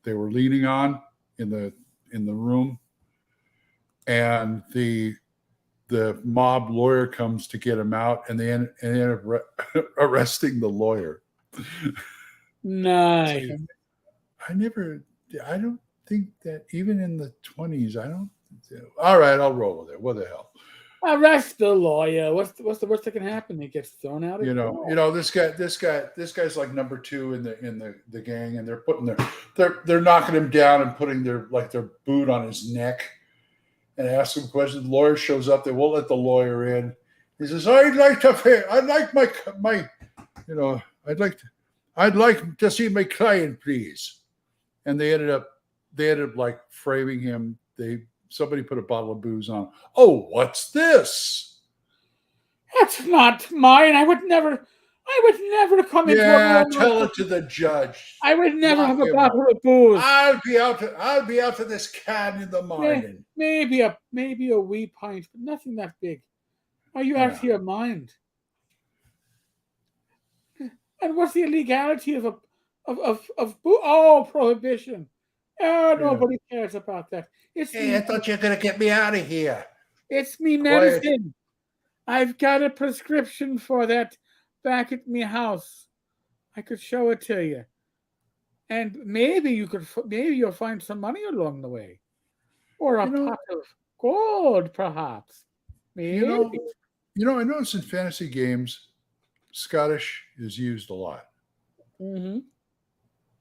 leaning on in the room, and the mob lawyer comes to get him out, and they end up arresting the lawyer. Nice. I don't think that even in the 20s. All right, I'll roll with it. What the hell? Arrest the lawyer. What's the worst that can happen? He gets thrown out. You know, this guy's like number 2 in the gang, and they're knocking him down and putting their boot on his neck and asking him questions. The lawyer shows up. They won't let the lawyer in. He says, I'd like to see my client, please. And they ended up they ended up like framing him. Somebody put a bottle of booze on. Oh, what's this? That's not mine. I would never come into a room. Tell it to the judge. I would never Lock have a him bottle of booze. I'll be out to this can in the morning. Maybe a wee pint, but nothing that big. Are you out of your mind? And what's the illegality of prohibition? Oh, nobody cares about that. I thought you were gonna get me out of here. It's me medicine. I've got a prescription for that back at me house. I could show it to you, and maybe you'll find some money along the way, or a pot of gold, perhaps. Maybe. I noticed in fantasy games, Scottish is used a lot,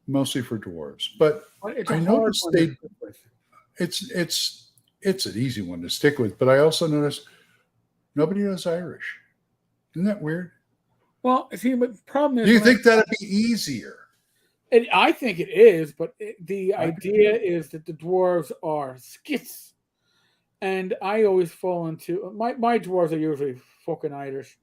mostly for dwarves. But I noticed it's an easy one to stick with. But I also noticed nobody knows Irish. Isn't that weird? Well, see, but the problem is, do you think that'd be easier? I think it is, but the idea is that the dwarves are skits, and I always fall into my dwarves are usually fucking Irish.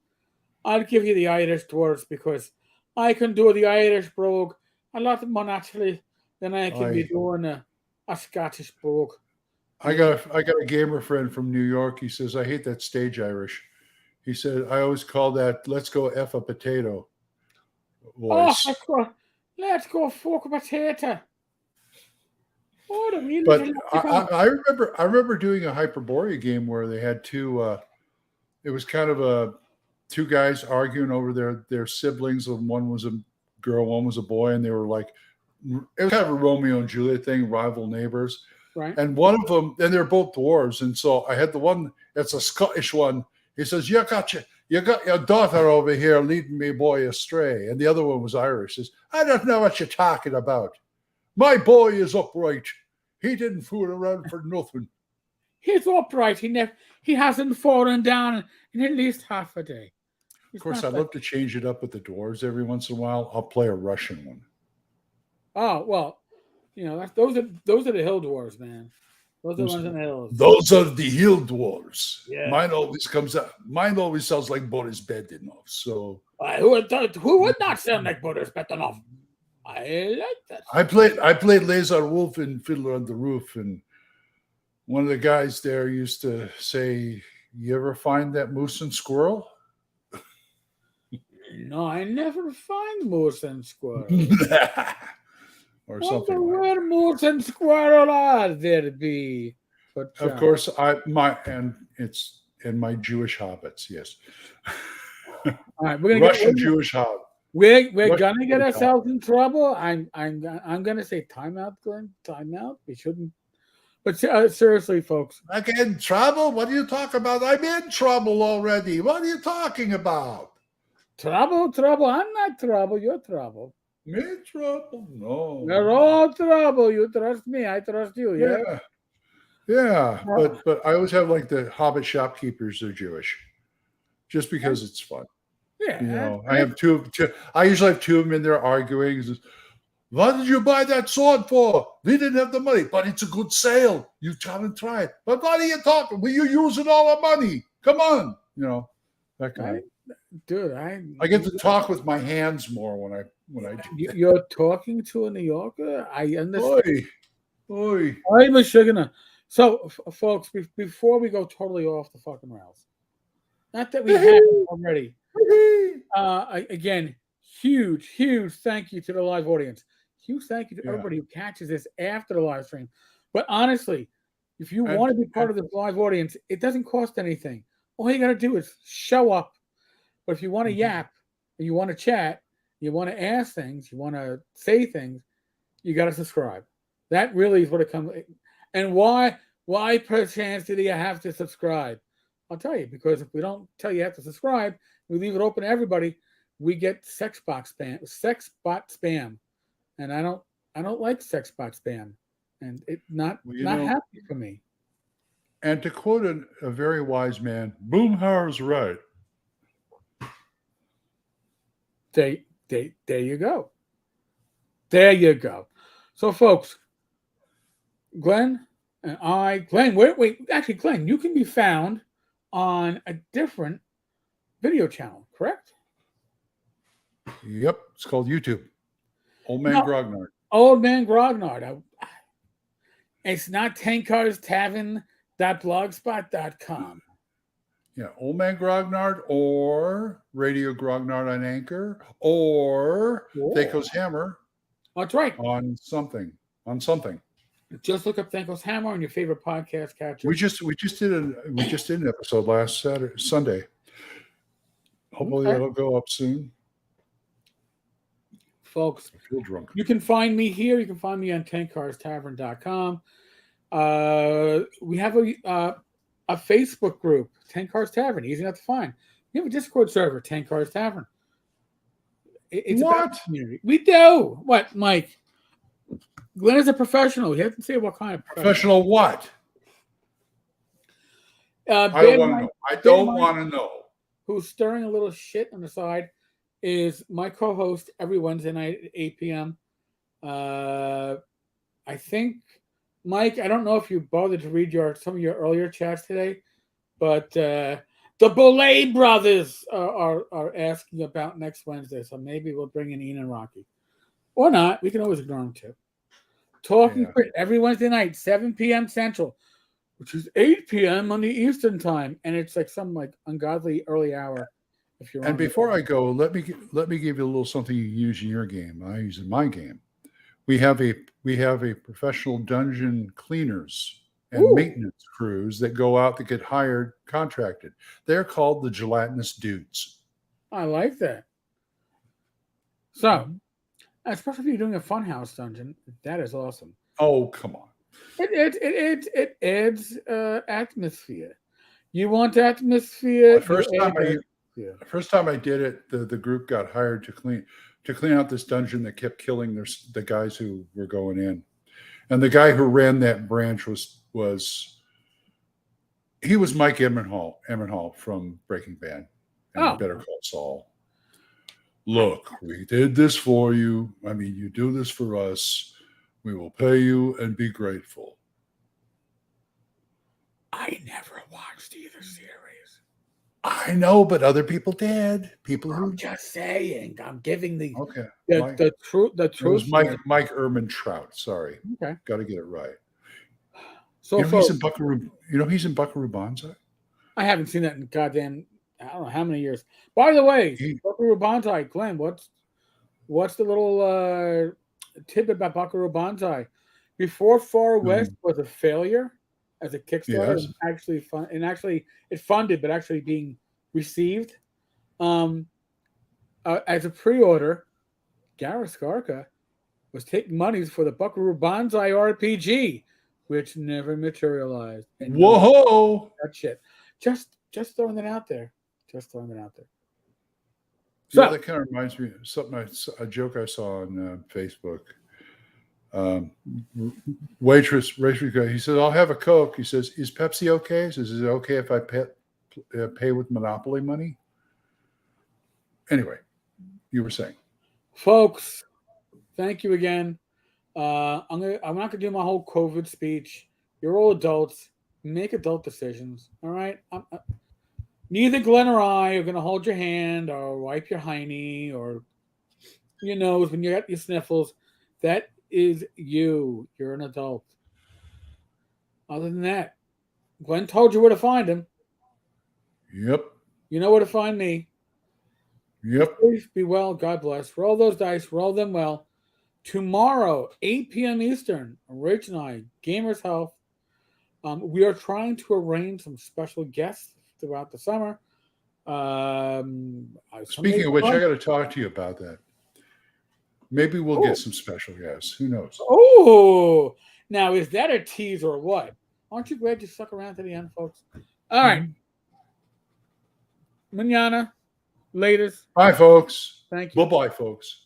I'll give you the Irish dwarves because I can do the Irish brogue a lot more naturally than I can be doing a Scottish brogue. I got a gamer friend from New York. He says, I hate that stage Irish. He said, I always call that "let's go F a potato" voice. Oh, let's go fuck a potato. But I remember doing a Hyperborea game where they had two. It was kind of two guys arguing over their siblings. And one was a girl, one was a boy, and they were like, it was kind of a Romeo and Juliet thing, rival neighbors. Right. And one of them, and they're both dwarves, and so I had the one that's a Scottish one. He says, you got your daughter over here leading me boy astray. And the other one was Irish. Says, I don't know what you're talking about. My boy is upright. He didn't fool around for nothing. He's upright. He hasn't fallen down in at least half a day. Of course, I'd love to change it up with the dwarves every once in a while. I'll play a Russian one. Oh, well, those are the hill dwarves, man. Those are the ones in the hills. Those are the hill dwarves. Yeah. Mine always sounds like Boris Bedinov. So who would not sound like Boris Bedinov? I like that. I played Lazar Wolf in Fiddler on the Roof, and one of the guys there used to say, "You ever find that moose and squirrel?" No, I never find moose and squirrel. Or something like where moose and squirrel are there be? But, of course, it's in my Jewish hobbits. Yes. All right, we're gonna Jewish hobbit. We're gonna get ourselves in trouble. I'm gonna say timeout, Glenn. Timeout. We shouldn't. But seriously, folks. I get in trouble? What are you talking about? I'm in trouble already. What are you talking about? Trouble. I'm not trouble. You're trouble. Me trouble? No. We're all trouble. You trust me. I trust you. Yeah. But I always have like the Hobbit shopkeepers are Jewish, just because it's fun. Yeah. I have two. I usually have two of them in there arguing. What did you buy that sword for? We didn't have the money, but it's a good sale. You come and try it. But what are you talking? Well, you're using all our money. Come on. That kind of. Dude, I get to talk with my hands more when I do. You're talking to a New Yorker. I understand. Oi. I'm a sugar. So, folks, before we go totally off the fucking rails, not that we have already. Again, huge thank you to the live audience. Huge thank you to everybody who catches this after the live stream. But honestly, if you want to be part of this live audience, it doesn't cost anything. All you got to do is show up. But if you want to yap, and you want to chat, you want to ask things, you want to say things, you got to subscribe. That really is what it comes. And why perchance do you have to subscribe? I'll tell you, because if we don't tell you have to subscribe, we leave it open to everybody, we get sex bot spam. And I don't like sex bot spam. And it's not happy for me. And to quote a very wise man, Boomhauer's right. There you go. There you go. So, folks, Glen and I. Glen, wait. Actually, Glen, you can be found on a different video channel, correct? Yep, it's called YouTube. Old Man Grognard. Old Man Grognard. It's not Tenkar's Tavern.blogspot.com. Yeah, Old Man Grognard or Radio Grognard on Anchor or Thanko's Hammer. That's right. On something. Just look up Thanko's Hammer on your favorite podcast catcher. We just did an episode last Sunday. Hopefully that'll go up soon. Folks, I feel drunk. You can find me here. You can find me on tenkarstavern.com. We have a Facebook group, Tenkar's Tavern, easy enough to find. We have a Discord server, Tenkar's Tavern. It's what? Community. We do. What, Mike? Glen is a professional. He hasn't said what kind of professional what? I don't want to know. Who's stirring a little shit on the side is my co-host every Wednesday night at 8 p.m. I think, Mike, I don't know if you bothered to read some of your earlier chats today, but the Belay brothers are asking about next Wednesday, so maybe we'll bring in Ian and Rocky. Or not. We can always ignore them too. Talking Crit every Wednesday night, 7 p.m. Central, which is 8 p.m. on the Eastern time, and it's like some ungodly early hour. If you're before I go, let me give you a little something you use in your game. I use in my game. We have a professional dungeon cleaners and maintenance crews that go out that get contracted. They're called the Gelatinous Dudes. I like that. So, especially if you're doing a funhouse dungeon, that is awesome. Oh, come on! It adds atmosphere. You want atmosphere? The first time I did it, the group got hired to clean out this dungeon that kept killing the guys who were going in, and the guy who ran that branch was Mike Emenhall from Breaking Bad and Better Call Saul. Look, we did this for you. I mean, you do this for us. We will pay you and be grateful. I never watched either series. I know, but other people did. I'm just saying. I'm giving the truth. It was Mike Ehrmantraut. Sorry. Okay. Got to get it right. So he's in Buckaroo. He's in Buckaroo Banzai. I haven't seen that in goddamn I don't know how many years. By the way, Buckaroo Banzai, Glen, what's the little tidbit about Buckaroo Banzai? Before Far West was a failure as a Kickstarter, it funded, but actually being received as a pre-order, Gareth Skarka was taking monies for the Buckaroo Banzai RPG, which never materialized. And whoa! That shit. Just throwing it out there. So that kind of reminds me of something. A joke I saw on Facebook. Waitress guy. He says, "I'll have a Coke." He says, "Is Pepsi okay?" He says, "Is it okay if I pay with Monopoly money?" Anyway, you were saying, folks, thank you again. I'm not gonna do my whole COVID speech. You're all adults. Make adult decisions. All right. Neither Glen or I are gonna hold your hand or wipe your hiney or your nose when you got your sniffles. That is you. You're an adult. Other than that, Glen told you where to find him. Yep. You know where to find me. Yep. Please be well. God bless. Roll those dice. Roll them well. Tomorrow, 8 p.m. Eastern, Rich and I, Gamers Health. We are trying to arrange some special guests throughout the summer. Speaking of which, I got to talk to you about that. Maybe we'll get some special guests. Who knows? Oh, now is that a tease or what? Aren't you glad you stuck around to the end, folks? All right. Mañana. Latest. Bye, folks. Thank you. Bye-bye, folks.